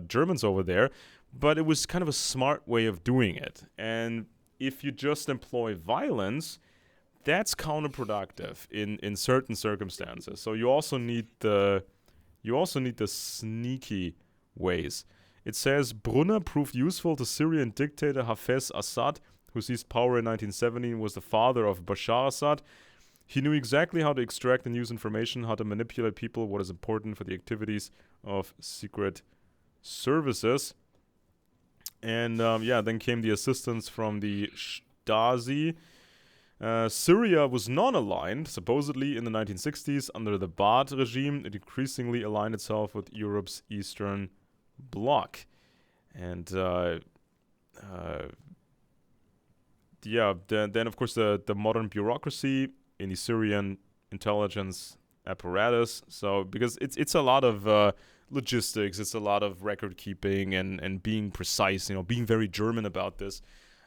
Germans over there, but it was kind of a smart way of doing it. And if you just employ violence, that's counterproductive in certain circumstances. So you also need the sneaky ways. It says Brunner proved useful to Syrian dictator Hafez Assad, who seized power in 1970 and was the father of Bashar Assad. He knew exactly how to extract and use information, how to manipulate people, what is important for the activities of secret services. And then came the assistance from the Stasi. Syria was non-aligned, supposedly in the 1960s under the Baath regime. It increasingly aligned itself with Europe's Eastern Bloc. And then of course the modern bureaucracy in the Syrian intelligence apparatus. So because it's a lot of logistics, it's a lot of record keeping and being precise, you know, being very German about this.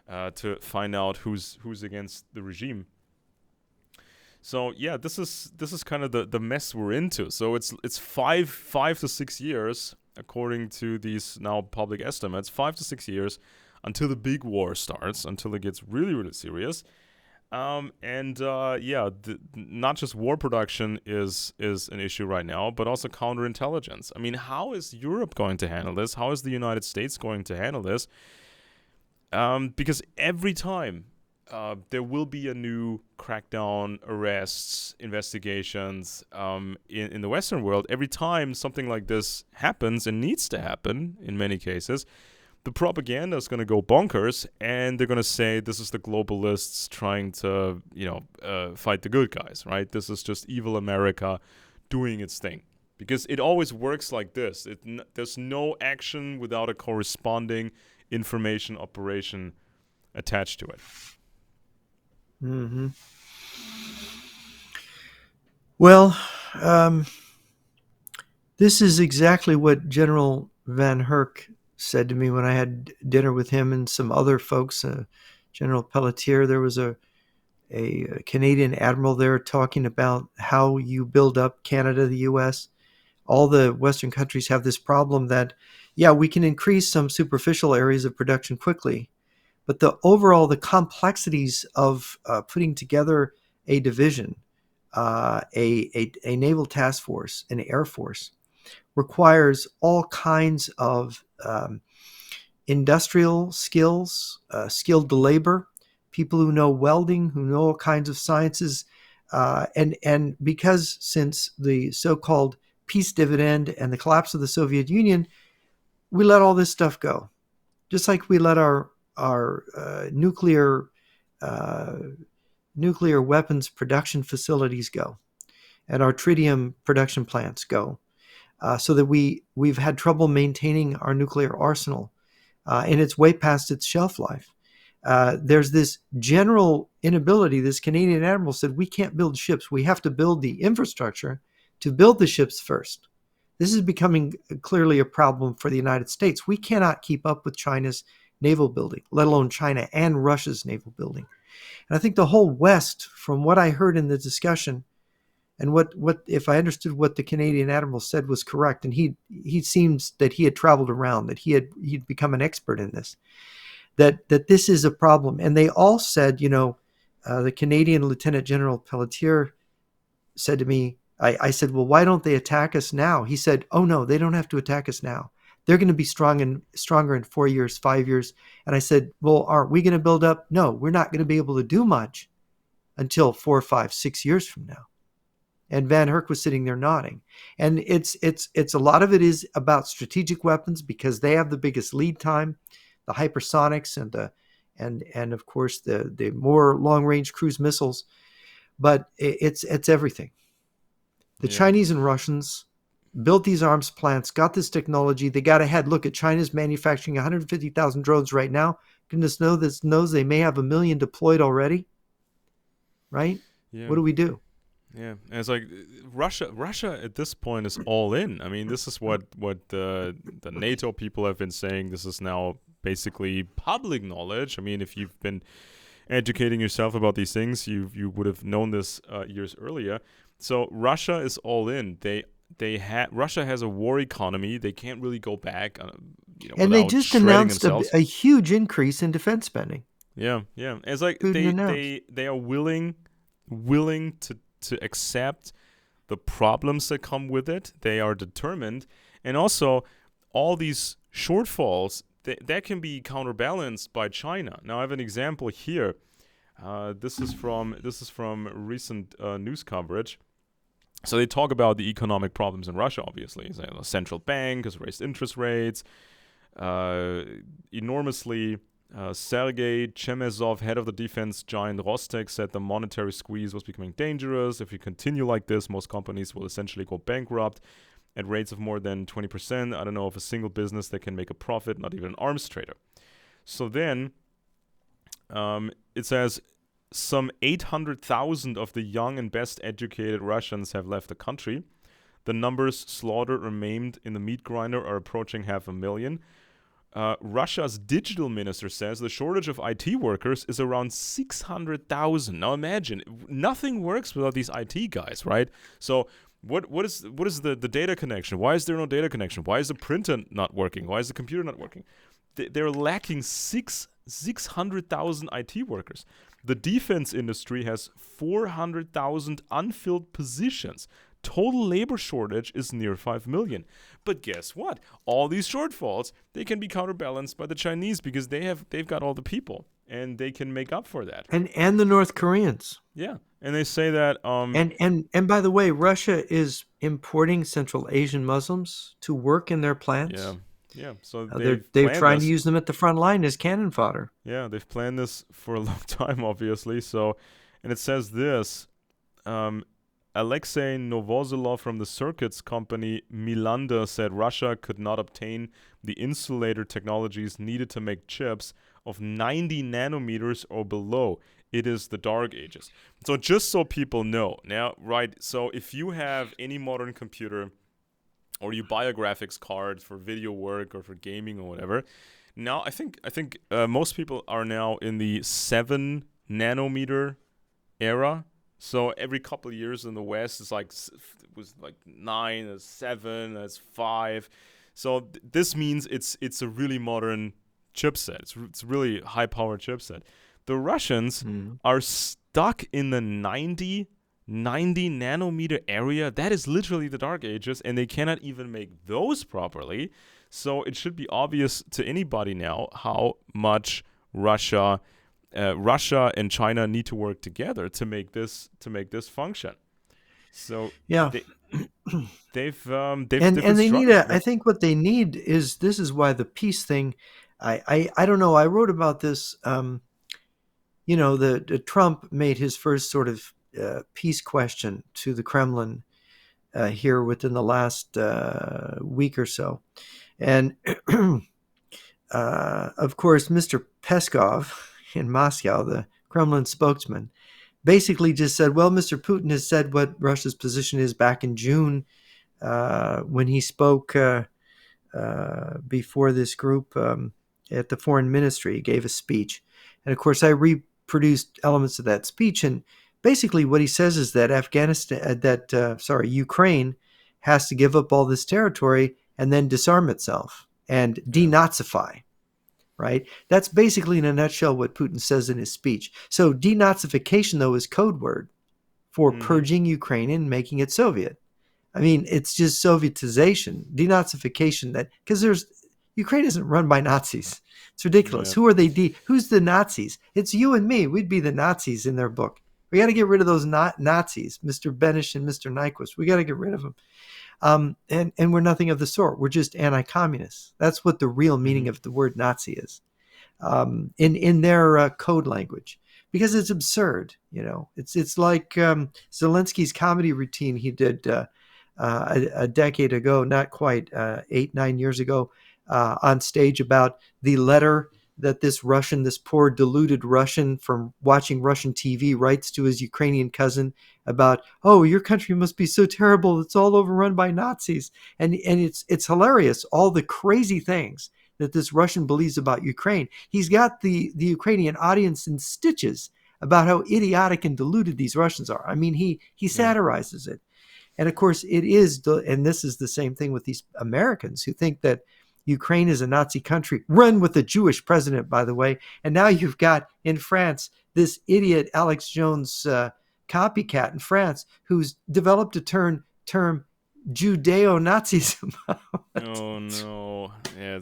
To find out who's against the regime. So yeah, this is kind of the mess we're into. So it's 5 to 6 years, according to these now public estimates, 5 to 6 years until the big war starts, until it gets really, really serious. Not just war production is an issue right now, but also counterintelligence. I mean, how is Europe going to handle this? How is the United States going to handle this? Because every time there will be a new crackdown, arrests, investigations in the Western world, every time something like this happens and needs to happen in many cases, the propaganda is going to go bonkers, and they're going to say this is the globalists trying to, fight the good guys, right? This is just evil America doing its thing. Because it always works like this. There's no action without a corresponding information operation attached to it. Mm-hmm. Well, this is exactly what General Van Herk said to me when I had dinner with him and some other folks, General Pelletier. There was a a Canadian admiral there talking about how you build up Canada, the U.S. All the Western countries have this problem that, yeah, we can increase some superficial areas of production quickly, but the complexities of putting together a division, a naval task force, an air force, requires all kinds of industrial skills, skilled labor, people who know welding, who know all kinds of sciences, and because since the so-called peace dividend and the collapse of the Soviet Union, we let all this stuff go, just like we let our uh, nuclear weapons production facilities go and our tritium production plants go, so that we've had trouble maintaining our nuclear arsenal, and it's way past its shelf life. There's this general inability. This Canadian admiral said, we can't build ships. We have to build the infrastructure to build the ships first. This is becoming clearly a problem for the United States. We cannot keep up with China's naval building, let alone China and Russia's naval building. And I think the whole West, from what I heard in the discussion, and what if I understood what the Canadian admiral said was correct, and he seems that he had traveled around, that he'd become an expert in this, that this is a problem. And they all said, the Canadian Lieutenant General Pelletier said to me, I said, well, why don't they attack us now? He said, oh no, they don't have to attack us now. They're going to be stronger in 4 years, 5 years. And I said, well, aren't we going to build up? No, we're not going to be able to do much until 4, 5, 6 years from now. And Van Herk was sitting there nodding. And it's a lot of it is about strategic weapons because they have the biggest lead time, the hypersonics and of course the more long range cruise missiles. But it's everything. The Yeah. Chinese and Russians built these arms plants, got this technology. They got ahead. Look at China's manufacturing 150,000 drones right now. Goodness knows they may have 1 million deployed already. Right? Yeah. What do we do? Yeah, and it's like Russia at this point is all in. I mean, this is what the NATO people have been saying. This is now basically public knowledge. I mean, if you've been educating yourself about these things, you would have known this years earlier. So Russia is all in. Russia has a war economy. They can't really go back, And they without just shredding announced themselves. a huge increase in defense spending. Yeah, yeah. It's like Putin announced. they are willing to accept the problems that come with it. They are determined, and also all these shortfalls that can be counterbalanced by China. Now I have an example here. This is from recent news coverage. So they talk about the economic problems in Russia. Obviously, so the central bank has raised interest rates enormously. Sergei Chemezov, head of the defense giant Rostec, said the monetary squeeze was becoming dangerous. If we continue like this, most companies will essentially go bankrupt at rates of more than 20%. I don't know of a single business that can make a profit, not even an arms trader. So then it says some 800,000 of the young and best educated Russians have left the country. The numbers slaughtered or maimed in the meat grinder are approaching 500,000. Russia's digital minister says the shortage of IT workers is around 600,000. Now imagine, nothing works without these IT guys, right? So what is the data connection? Why is there no data connection? Why is the printer not working? Why is the computer not working? They're lacking 600,000 IT workers. The defense industry has 400,000 unfilled positions. Total labor shortage is near 5 million. But guess what? All these shortfalls, they can be counterbalanced by the Chinese because they've got all the people and they can make up for that. And the North Koreans. Yeah. And they say that And by the way, Russia is importing Central Asian Muslims to work in their plants. yeah. Yeah. So They're they've planned trying this. to use them at the front line as cannon fodder. Yeah, they've planned this for a long time, obviously. So, and it says this. Alexei Novozilov from the circuits company Milanda said Russia could not obtain the insulator technologies needed to make chips of 90 nanometers or below. It is the dark ages. So just so people know. Now, right, so if you have any modern computer or you buy a graphics card for video work or for gaming or whatever, now I think most people are now in the 7 nanometer era. So every couple of years in the West, it's like it was like 9, it's 7, it's 5. So this means it's a really modern chipset. It's a really high powered chipset. The Russians Mm. are stuck in the 90 nanometer area. That is literally the dark ages, and they cannot even make those properly. So it should be obvious to anybody now how much Russia and China need to work together to make this function. So Yeah. they and they've been and they need struggling. a I think what they need is, this is why the peace thing, I don't know, I wrote about this. The Trump made his first sort of peace question to the Kremlin here within the last week or so. And of course, Mr. Peskov in Moscow, the Kremlin spokesman, basically just said, well, Mr. Putin has said what Russia's position is back in June when he spoke before this group at the foreign ministry. He gave a speech. And of course, I reproduced elements of that speech. And basically, what he says is that Ukraine has to give up all this territory and then disarm itself and Yeah. denazify. Right? That's basically, in a nutshell, what Putin says in his speech. So denazification, though, is code word for Mm-hmm. purging Ukraine and making it Soviet. I mean, it's just Sovietization, denazification. That because there's Ukraine isn't run by Nazis. It's ridiculous. Yeah. Who are they? Who's the Nazis? It's you and me. We'd be the Nazis in their book. We got to get rid of those Nazis, Mr. Benesch and Mr. Nyquist. We got to get rid of them. And we're nothing of the sort. We're just anti-communists. That's what the real Mm-hmm. meaning of the word Nazi is, in their code language, because it's absurd. It's like Zelensky's comedy routine he did a decade ago, not quite 8-9 years ago, on stage about the letter that this poor deluded Russian from watching Russian TV writes to his Ukrainian cousin about, oh, your country must be so terrible, it's all overrun by Nazis. And it's hilarious, all the crazy things that this Russian believes about Ukraine. He's got the Ukrainian audience in stitches about how idiotic and deluded these Russians are. I mean, he Yeah. satirizes it. And of course, it is, and this is the same thing with these Americans who think that Ukraine is a Nazi country, run with a Jewish president, by the way. And now you've got in France this idiot Alex Jones copycat in France who's developed a term Judeo-Nazism. Oh no. Yeah.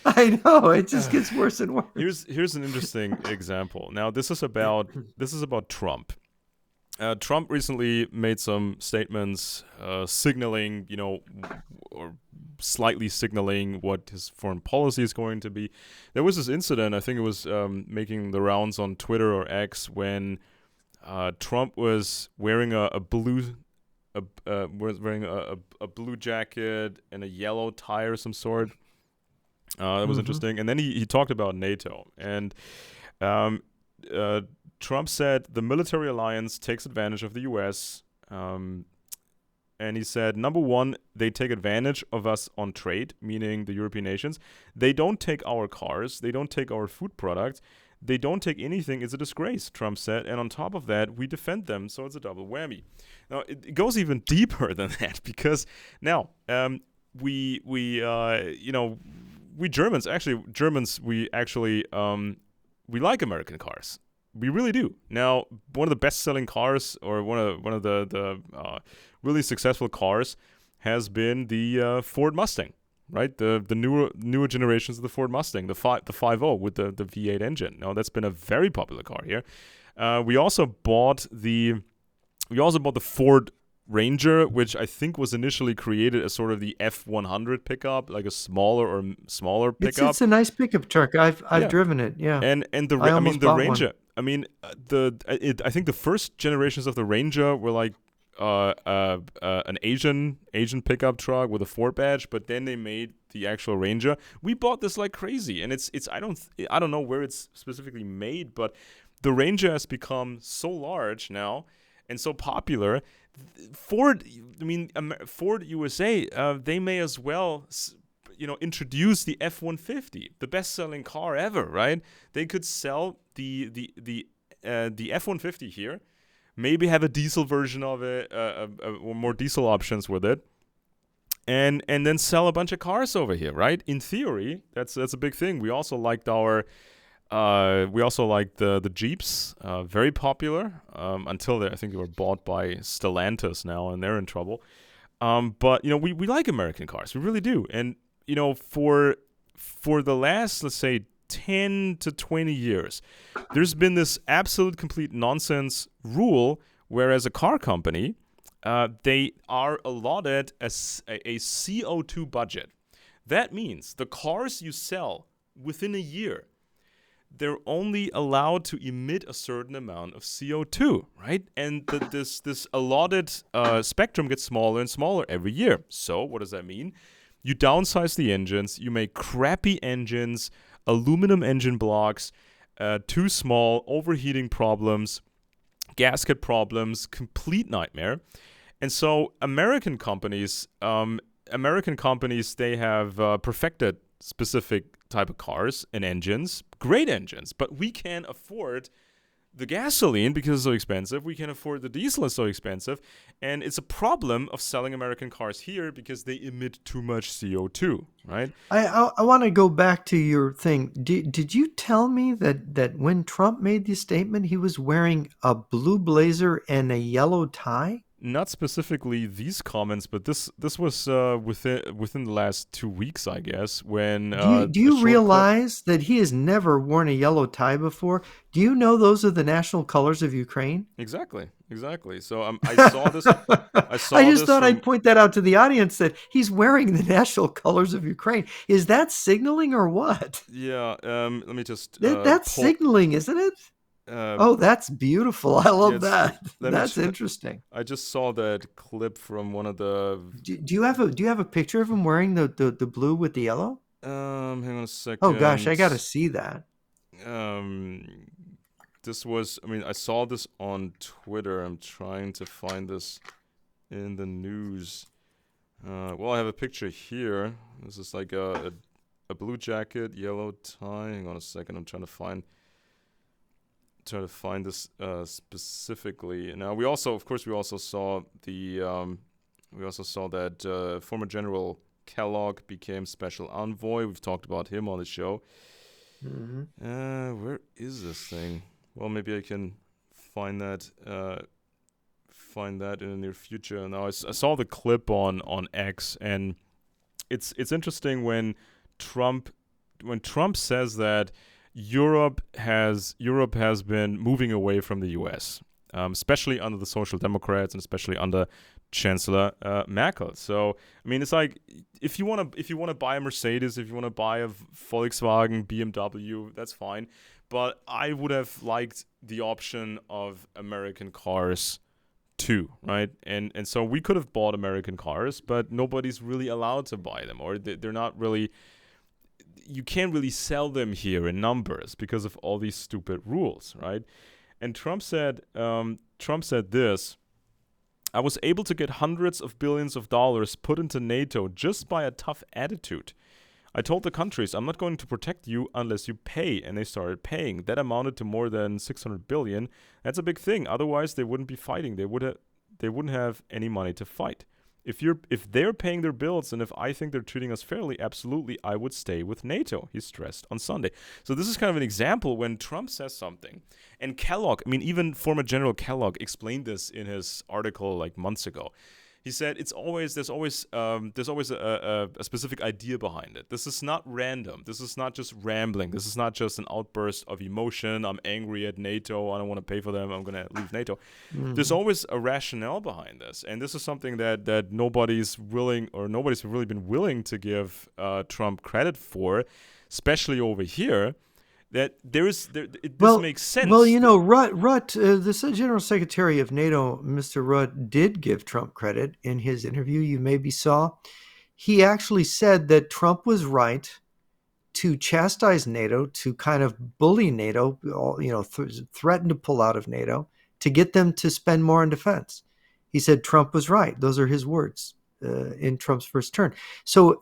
I know, it just gets worse and worse. Here's an interesting example. Now this is about Trump. Trump recently made some statements signaling, or slightly signaling what his foreign policy is going to be. There was this incident, I think it was making the rounds on Twitter or X, when Trump was wearing a blue a blue jacket and a yellow tie or some sort. That was Mm-hmm. interesting. And then he talked about NATO. And um, Trump said the military alliance takes advantage of the U.S. And he said, number one, they take advantage of us on trade, meaning the European nations. They don't take our cars. They don't take our food products. They don't take anything. It's a disgrace, Trump said. And on top of that, we defend them. So it's a double whammy. Now, it goes even deeper than that, because now we Germans, we like American cars. We really do. Now, one of the best-selling cars, or one of the really successful cars, has been the Ford Mustang, right? The newer generations of the Ford Mustang, the 5.0 with the V8 engine. Now, that's been a very popular car here. We also bought the Ford Ranger, which I think was initially created as sort of the F100 pickup, like a smaller pickup. It's a nice pickup truck. I've Yeah, driven it. Yeah, I I mean almost the bought one. Ranger. I mean I think the first generations of the Ranger were like an Asian pickup truck with a Ford badge, but then they made the actual Ranger. We bought this like crazy, and it's I don't know where it's specifically made, but the Ranger has become so large now and so popular. Ford, Ford USA, they may as well introduce the F-150, the best-selling car ever, right? They could sell the F-150 here, maybe have a diesel version of it, or more diesel options with it, and then sell a bunch of cars over here, right? In theory, that's a big thing. We also liked the Jeeps, very popular, until I think they were bought by Stellantis now, and they're in trouble. But we like American cars, we really do, and for the last, let's say, 10 to 20 years, there's been this absolute complete nonsense rule, whereas a car company, they are allotted a CO2 budget. That means the cars you sell within a year, they're only allowed to emit a certain amount of CO2, right? And this allotted spectrum gets smaller and smaller every year. So what does that mean? You downsize the engines, you make crappy engines, aluminum engine blocks, too small, overheating problems, gasket problems, complete nightmare. And so American companies, they have perfected specific type of cars and engines, great engines, but we can't afford the gasoline because it's so expensive. We can't afford the diesel, it's so expensive. And it's a problem of selling American cars here because they emit too much CO2, right? I want to go back to your thing. Did you tell me that when Trump made this statement, he was wearing a blue blazer and a yellow tie? Not specifically these comments, but this was within the last 2 weeks, I guess, when Do a you short clip. realize that he has never worn a yellow tie before? Do you know those are the national colors of Ukraine? Exactly. So I saw this. I I saw just this thought from. I'd point that out to the audience that he's wearing the national colors of Ukraine. Is that signaling or what? Yeah. Let me just That's pull. signaling, isn't it? Uh, Oh, that's beautiful. I love yes. that. Let me. That's interesting. I just saw that clip from one of the. Do you have a picture of him wearing the blue with the yellow? Hang on a Oh gosh, I second. got to see that. Um, this was. I mean, I saw this on Twitter. I'm trying to find this in the news. Well, I have a picture here. This is like a blue jacket, yellow tie. Hang on a second. I'm trying to find this specifically. Now, of course, we also saw that former General Kellogg became special envoy. We've talked about him on the show. Hmm. Where is this thing? Well, maybe I can find that. Find that in the near future. Now, I saw the clip on X, and it's interesting when Trump says that Europe has been moving away from the U.S., especially under the Social Democrats and especially under Chancellor Merkel. So I mean, it's like if you want to buy a Mercedes, if you want to buy a Volkswagen, BMW, that's fine. But I would have liked the option of American cars too, right? And so we could have bought American cars, but nobody's really allowed to buy them, or they're not really. You can't really sell them here in numbers because of all these stupid rules, right? And Trump said this. I was able to get hundreds of billions of dollars put into NATO just by a tough attitude. I told the countries, I'm not going to protect you unless you pay, and they started paying. That amounted to more than 600 billion. That's a big thing. Otherwise, they wouldn't be fighting. They wouldn't have any money to fight. If they're paying their bills and if I think they're treating us fairly, absolutely, I would stay with NATO, he stressed on Sunday. So this is kind of an example when Trump says something. And Kellogg, I mean, even former General Kellogg explained this in his article like months ago. He said there's always a specific idea behind it. This is not random. This is not just rambling. This is not just an outburst of emotion. I'm angry at NATO. I don't want to pay for them. I'm going to leave NATO. There's Hmm. always a rationale behind this, and this is something that nobody's really been willing to give Trump credit for, especially over here. That this Well, makes well, sense. Rutt, the General Secretary of NATO, Mr. Rutt, did give Trump credit in his interview. You maybe saw. He actually said that Trump was right to chastise NATO, to kind of bully NATO, threaten to pull out of NATO, to get them to spend more on defense. He said Trump was right. Those are his words in Trump's first term. So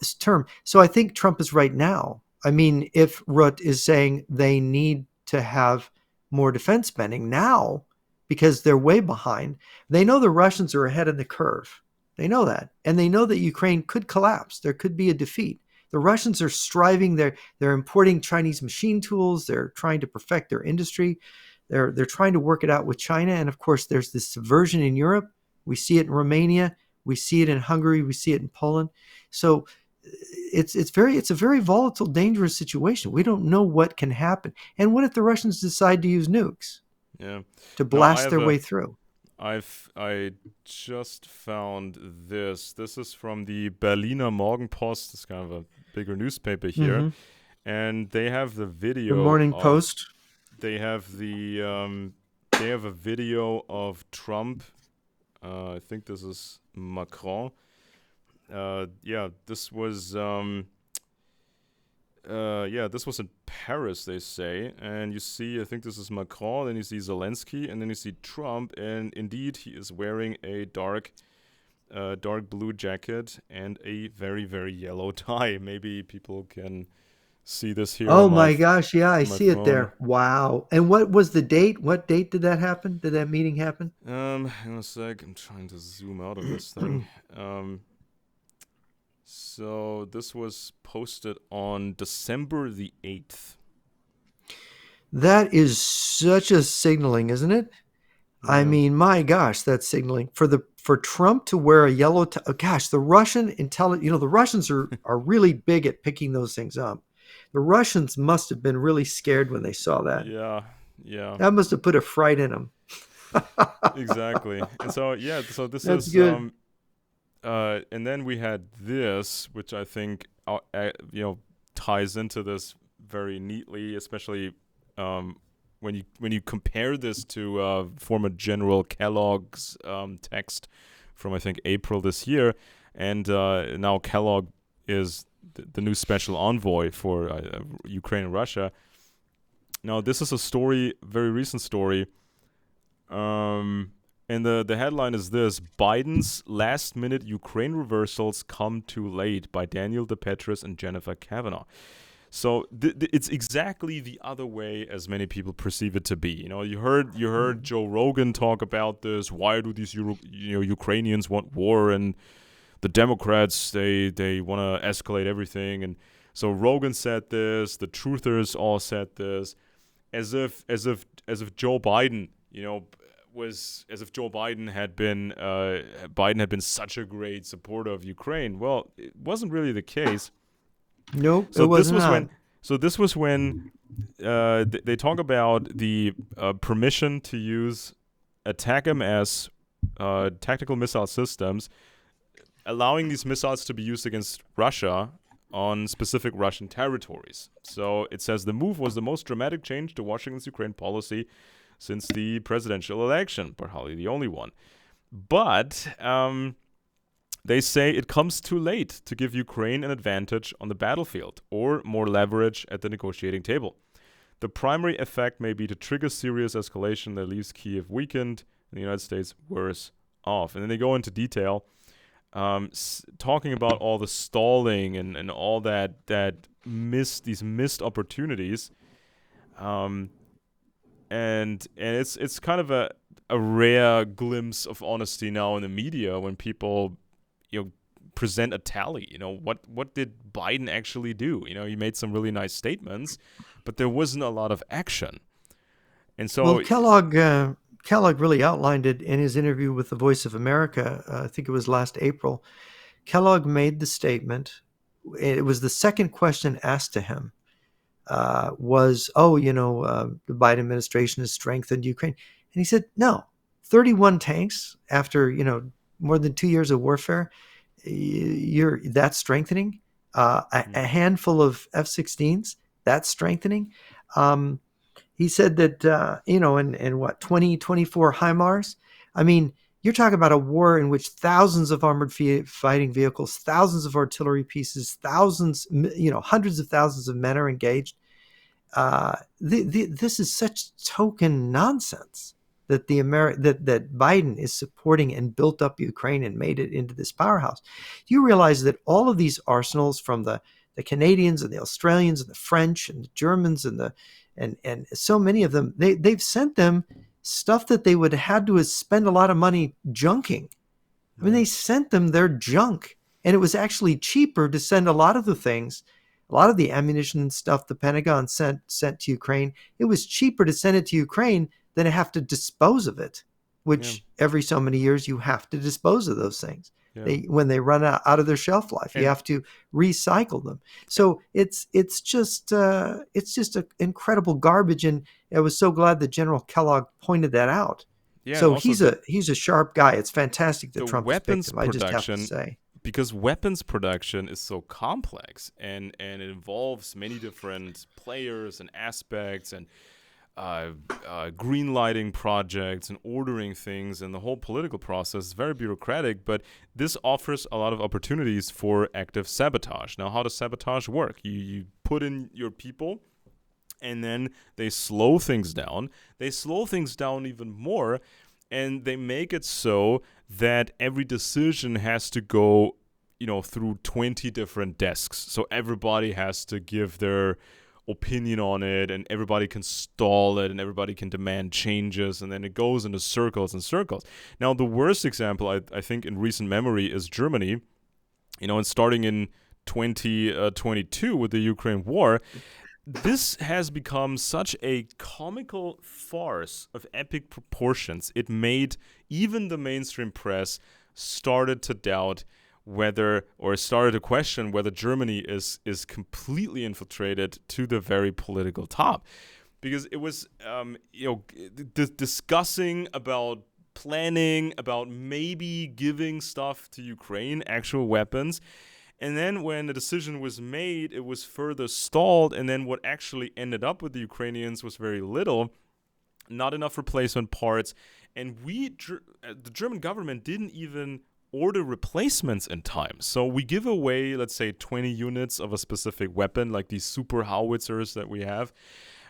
I think Trump is right now. I mean, if Rutt is saying they need to have more defense spending now, because they're way behind. They know the Russians are ahead of the curve. They know that. And they know that Ukraine could collapse. There could be a defeat. The Russians are striving. They're importing Chinese machine tools. They're trying to perfect their industry. They're trying to work it out with China. And of course, there's this subversion in Europe. We see it in Romania. We see it in Hungary. We see it in Poland. So it's a very volatile, dangerous situation. We don't know what can happen. And what if the Russians decide to use nukes Yeah. to No, blast their way through? I just found this. This is from the Berliner Morgenpost. It's kind of a bigger newspaper here, Mm-hmm. and they have the The video Morning of Post. they have they have a video of Trump. I think this is Macron. Yeah, this was in Paris, they say, and you see, I think this is Macron, then you see Zelensky, and then you see Trump, and indeed, he is wearing a dark blue jacket and a very, very yellow tie. Maybe people can see this here Oh on my gosh, yeah, I on my see it phone. there. Wow. And what was the date? What date did that happen? Did that meeting happen? Hang on a sec. I'm trying to zoom out of this thing. So this was posted on December the 8th. That is such a signaling, isn't it? I Yeah. mean, my gosh, that's signaling for Trump to wear a yellow tie. Oh, gosh, the Russian intelligence, the Russians are really big at picking those things up. The Russians must have been really scared when they saw that. Yeah. Yeah. That must have put a fright in them. Exactly. And so yeah, so this That's is good. and then we had this, which I think ties into this very neatly, especially when you compare this to former General Kellogg's text from I think April this year, and now Kellogg is the new special envoy for Ukraine and Russia. Now this is a story, very recent story. And the headline is this: Biden's last-minute Ukraine reversals come too late, by Daniel DePetris and Jennifer Kavanaugh. So it's exactly the other way as many people perceive it to be. You heard Joe Rogan talk about this. Why do these Ukrainians want war, and the Democrats they want to escalate everything? And so Rogan said this. The truthers all said this, as if Joe Biden, was as if Joe Biden had been such a great supporter of Ukraine. Well, it wasn't really the case. Nope, it So was this was not. when they talk about the permission to use ATACMS tactical missile systems, allowing these missiles to be used against Russia on specific Russian territories. So it says the move was the most dramatic change to Washington's Ukraine policy since the presidential election, but hardly the only one. But they say it comes too late to give Ukraine an advantage on the battlefield or more leverage at the negotiating table. The primary effect may be to trigger serious escalation that leaves Kyiv weakened and the United States worse off. And then they go into detail, talking about all the stalling and all these missed opportunities. And it's kind of a rare glimpse of honesty now in the media when people present a tally. What did Biden actually do? He made some really nice statements, but there wasn't a lot of action. And Well, so Kellogg really outlined it in his interview with the Voice of America. I think it was last April. Kellogg made the statement. It was the second question asked to him. The Biden administration has strengthened Ukraine. And he said, no, 31 tanks after, more than 2 years of warfare, that's strengthening. A handful of F-16s, that's strengthening. He said that, and what, 24 HIMARS? I mean, you're talking about a war in which thousands of armored fighting vehicles, thousands of artillery pieces, hundreds of thousands of men are engaged. This is such token nonsense that that Biden is supporting and built up Ukraine and made it into this powerhouse. You realize that all of these arsenals, from the Canadians and the Australians and the French and the Germans and so many of them, they've sent them stuff that they would have had to spend a lot of money junking. I mean, Yeah. they sent them their junk, and it was actually cheaper to send a lot of the things, a lot of the ammunition and stuff the Pentagon sent to Ukraine. It was cheaper to send it to Ukraine than to have to dispose of it, Yeah. which every so many years you have to dispose of those things. Yeah. When they run out of their shelf life, you And have to recycle them. So it's just a incredible garbage, and I was so glad that General Kellogg pointed that out. yeah, and So also he's a sharp guy. It's fantastic that the Trump has picked weapons him. I just have to production, say. because weapons production is so complex, and it involves many different players and aspects, and green lighting projects and ordering things, and the whole political process is very bureaucratic, but this offers a lot of opportunities for active sabotage. Now, how does sabotage work? You put in your people, and then they slow things down. They slow things down even more, and they make it so that every decision has to go, through 20 different desks. So everybody has to give their opinion on it, and everybody can stall it, and everybody can demand changes, and then it goes into circles and circles. Now, the worst example, I think, in recent memory is Germany, and starting in 2022 with the Ukraine war. This has become such a comical farce of epic proportions. It made even the mainstream press started to doubt started to question whether Germany is completely infiltrated to the very political top. Because it was, discussing about planning, about maybe giving stuff to Ukraine, actual weapons. And then when the decision was made, it was further stalled. And then what actually ended up with the Ukrainians was very little, not enough replacement parts. And the German government didn't even order replacements in time. So we give away, let's say, 20 units of a specific weapon, like these super howitzers that we have.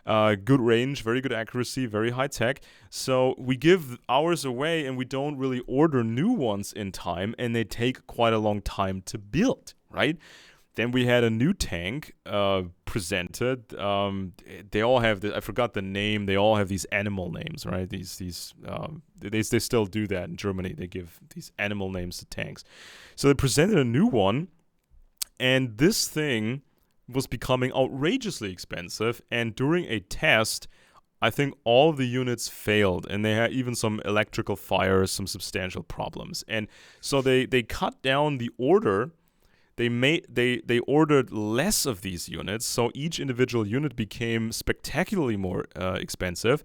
Good range, very good accuracy, very high tech. So we give ours away, and we don't really order new ones in time, and they take quite a long time to build, right? Then we had a new tank presented. They all have I forgot the name. They all have these animal names, right? They still do that in Germany. They give these animal names to tanks. So they presented a new one, and this thing was becoming outrageously expensive. And during a test, I think all of the units failed, and they had even some electrical fires, some substantial problems. And so they cut down the order. They ordered less of these units, so each individual unit became spectacularly more expensive.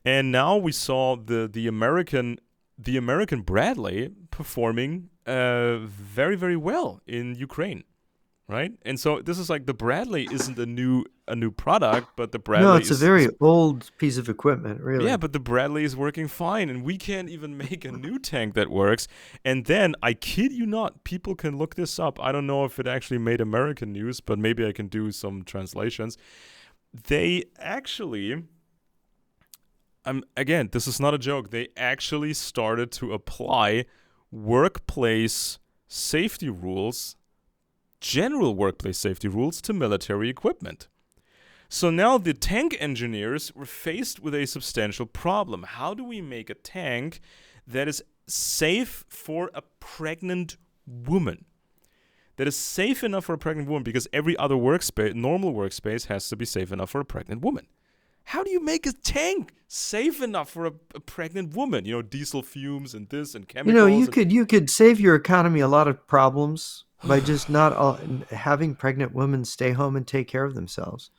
And now we saw the American Bradley performing very, very well in Ukraine, right? And so this is like the Bradley isn't a new product, but the Bradley No, it's a very old piece of equipment, really. yeah, but the Bradley is working fine, and we can't even make a new tank that works. And then, I kid you not, people can look this up. I don't know if it actually made American news, but maybe I can do some translations. They actually, again, this is not a joke, they actually started to apply workplace safety rules, general workplace safety rules, to military equipment. So now the tank engineers were faced with a substantial problem. How do we make a tank that is safe for a pregnant woman? That is safe enough for a pregnant woman, because every other normal workspace has to be safe enough for a pregnant woman. How do you make a tank safe enough for a pregnant woman? Diesel fumes and this and chemicals. You could save your economy a lot of problems by just not having pregnant women stay home and take care of themselves.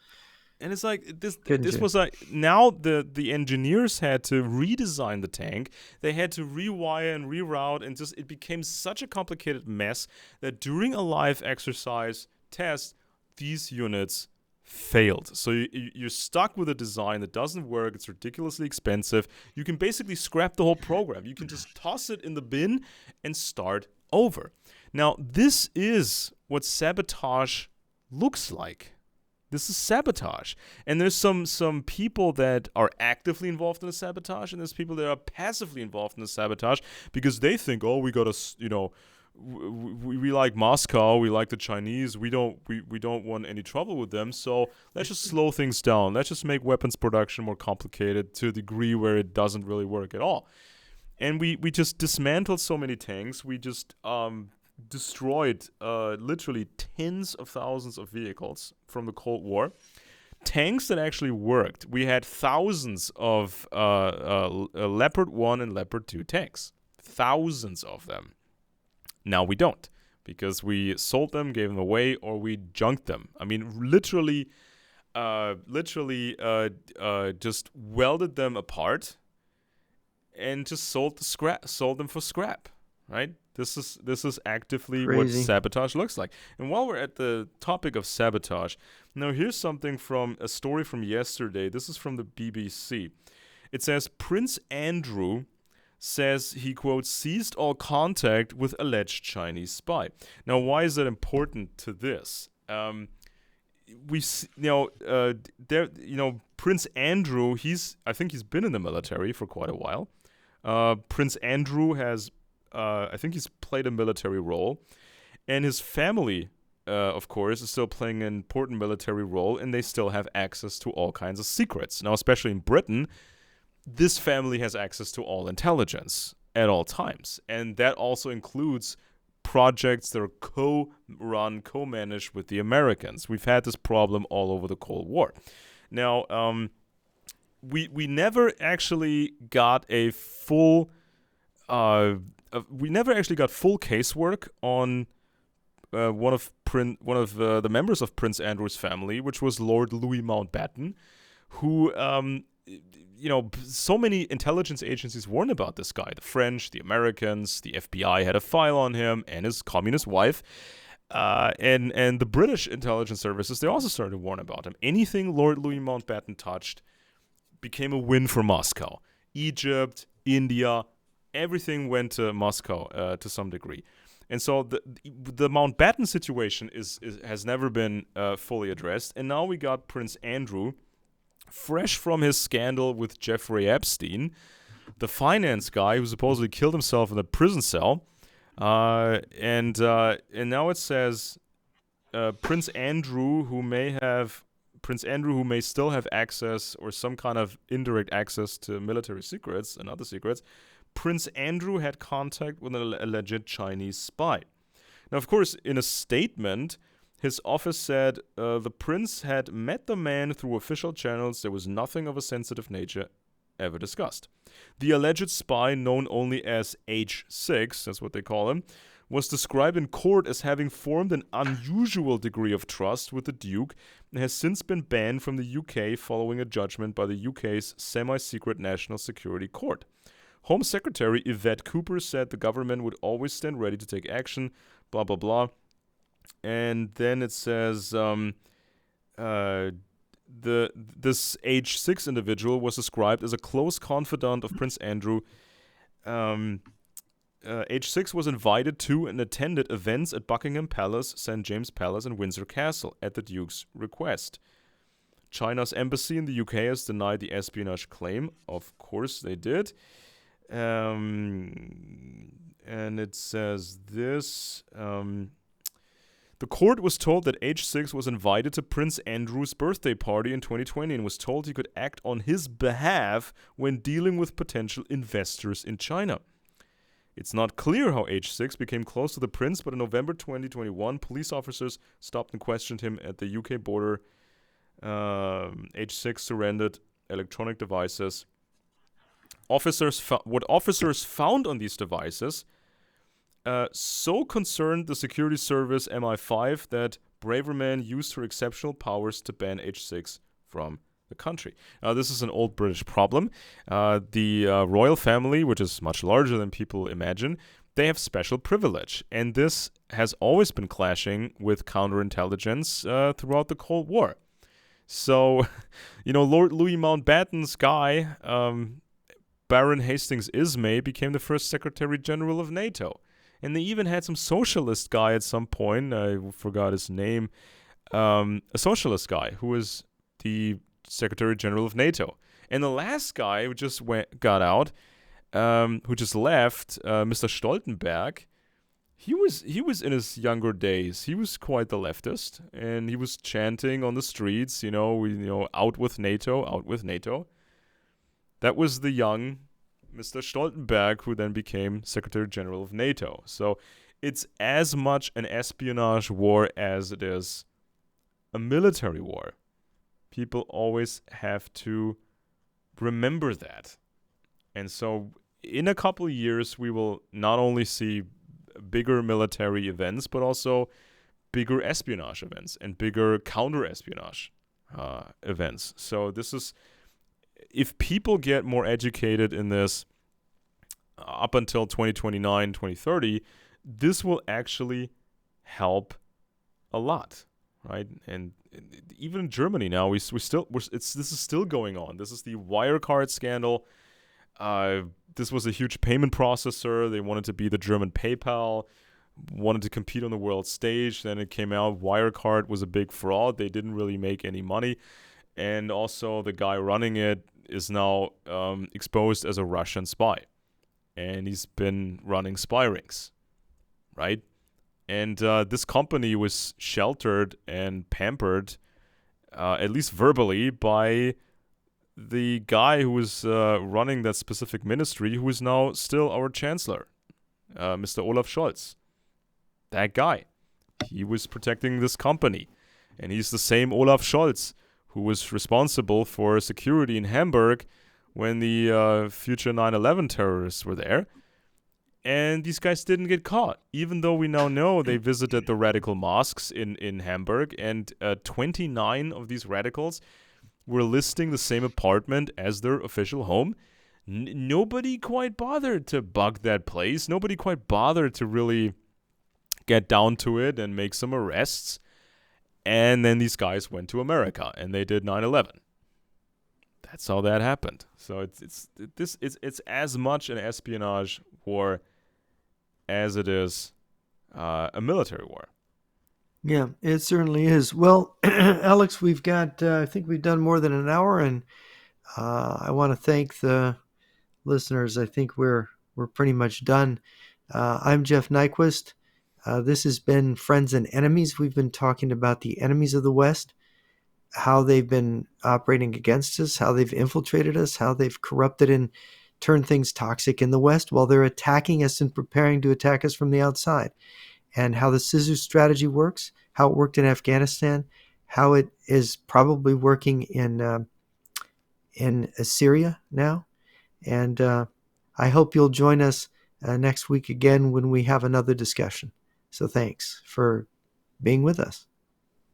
And it's like this you? was like, now the engineers had to redesign the tank. They had to rewire and reroute, and it became such a complicated mess that during a live exercise test, these units failed. So you're stuck with a design that doesn't work. It's ridiculously expensive. You can basically scrap the whole program. You can just toss it in the bin and start over. Now, this is what sabotage looks like. This is sabotage. And there's some people that are actively involved in the sabotage, and there's people that are passively involved in the sabotage because they think, oh, we got to, we like Moscow, we like the Chinese, we don't want any trouble with them, so let's just slow things down. Let's just make weapons production more complicated to a degree where it doesn't really work at all. And we just dismantled so many tanks. We just destroyed literally tens of thousands of vehicles from the Cold War. Tanks that actually worked. We had thousands of Leopard 1 and Leopard 2 tanks. Thousands of them. Now we don't, because we sold them, gave them away, or we junked them. I mean, literally, just welded them apart and just sold them for scrap. Right? This is actively Crazy. what sabotage looks like. And while we're at the topic of sabotage, now here's something from a story from yesterday. This is from the BBC. It says Prince Andrew says he, quote, ceased all contact with alleged Chinese spy. Now, why is that important to this? Prince Andrew, I think he's been in the military for quite a while. Prince Andrew has, I think he's played a military role. And his family, of course, is still playing an important military role, and they still have access to all kinds of secrets. Now, especially in Britain, this family has access to all intelligence at all times. And that also includes projects that are co-run, co-managed with the Americans. We've had this problem all over the Cold War. Now, we never actually got a full casework on one of the members of Prince Andrew's family, which was Lord Louis Mountbatten, who so many intelligence agencies warned about this guy. The French, the Americans, the FBI had a file on him and his communist wife. And the British intelligence services, they also started to warn about him. Anything Lord Louis Mountbatten touched became a win for Moscow. Egypt, India, everything went to Moscow to some degree. And so the Mountbatten situation has never been fully addressed. And now we got Prince Andrew, fresh from his scandal with Jeffrey Epstein, the finance guy who supposedly killed himself in a prison cell. And now it says Prince Andrew, who may still have access or some kind of indirect access to military secrets and other secrets. Prince Andrew had contact with an alleged Chinese spy. Now, of course, in a statement, his office said the prince had met the man through official channels. There was nothing of a sensitive nature ever discussed. The alleged spy, known only as H6, that's what they call him, was described in court as having formed an unusual degree of trust with the Duke and has since been banned from the UK following a judgment by the UK's semi-secret National Security Court. Home Secretary Yvette Cooper said the government would always stand ready to take action, blah, blah, blah. And then it says this H6 individual was described as a close confidant of Prince Andrew. H6 was invited to and attended events at Buckingham Palace, St. James Palace, and Windsor Castle at the Duke's request. China's embassy in the UK has denied the espionage claim. Of course they did. And it says this... The court was told that H6 was invited to Prince Andrew's birthday party in 2020 and was told he could act on his behalf when dealing with potential investors in China. It's not clear how H6 became close to the prince, but in November 2021, police officers stopped and questioned him at the UK border. H6 surrendered electronic devices. What officers found on these devices so concerned the security service MI5 that Braverman used her exceptional powers to ban H6 from the country. This is an old British problem. The royal family, which is much larger than people imagine, they have special privilege. And this has always been clashing with counterintelligence throughout the Cold War. So, Lord Louis Mountbatten's guy, Baron Hastings Ismay, became the first Secretary General of NATO. And they even had some socialist guy at some point, I forgot his name, a socialist guy who was the Secretary General of NATO. And the last guy who just got out, who just left, Mr. Stoltenberg, he was in his younger days. He was quite the leftist, and he was chanting on the streets, out with NATO, out with NATO. That was the young Mr. Stoltenberg, who then became Secretary General of NATO. So it's as much an espionage war as it is a military war. People always have to remember that. And so in a couple of years, we will not only see bigger military events, but also bigger espionage events and bigger counter espionage events. So this is, if people get more educated in this up until 2029, 2030, this will actually help a lot, right? And even in Germany now, this is still going on. This is the Wirecard scandal. This was a huge payment processor. They wanted to be the German PayPal, wanted to compete on the world stage. Then it came out Wirecard was a big fraud. They didn't really make any money. And also the guy running it is now exposed as a Russian spy. And he's been running spy rings, right? And this company was sheltered and pampered, at least verbally, by the guy who was running that specific ministry, who is now still our chancellor, Mr. Olaf Scholz. That guy. He was protecting this company. And he's the same Olaf Scholz who was responsible for security in Hamburg when the future 9/11 terrorists were there. And these guys didn't get caught, even though we now know they visited the radical mosques in Hamburg, and 29 of these radicals were listing the same apartment as their official home. Nobody quite bothered to bug that place. Nobody quite bothered to really get down to it and make some arrests. And then these guys went to America and they did 9/11. That's how that happened. So it's as much an espionage war as it is a military war. Yeah, it certainly is. Well, Alex, we've got, I think we've done more than an hour, and I want to thank the listeners. I think we're pretty much done. I'm Jeff Nyquist. This has been Friends and Enemies. We've been talking about the enemies of the West, how they've been operating against us, how they've infiltrated us, how they've corrupted and turned things toxic in the West while they're attacking us and preparing to attack us from the outside, and how the scissor strategy works, how it worked in Afghanistan, how it is probably working in Syria now. And I hope you'll join us next week again when we have another discussion. So thanks for being with us.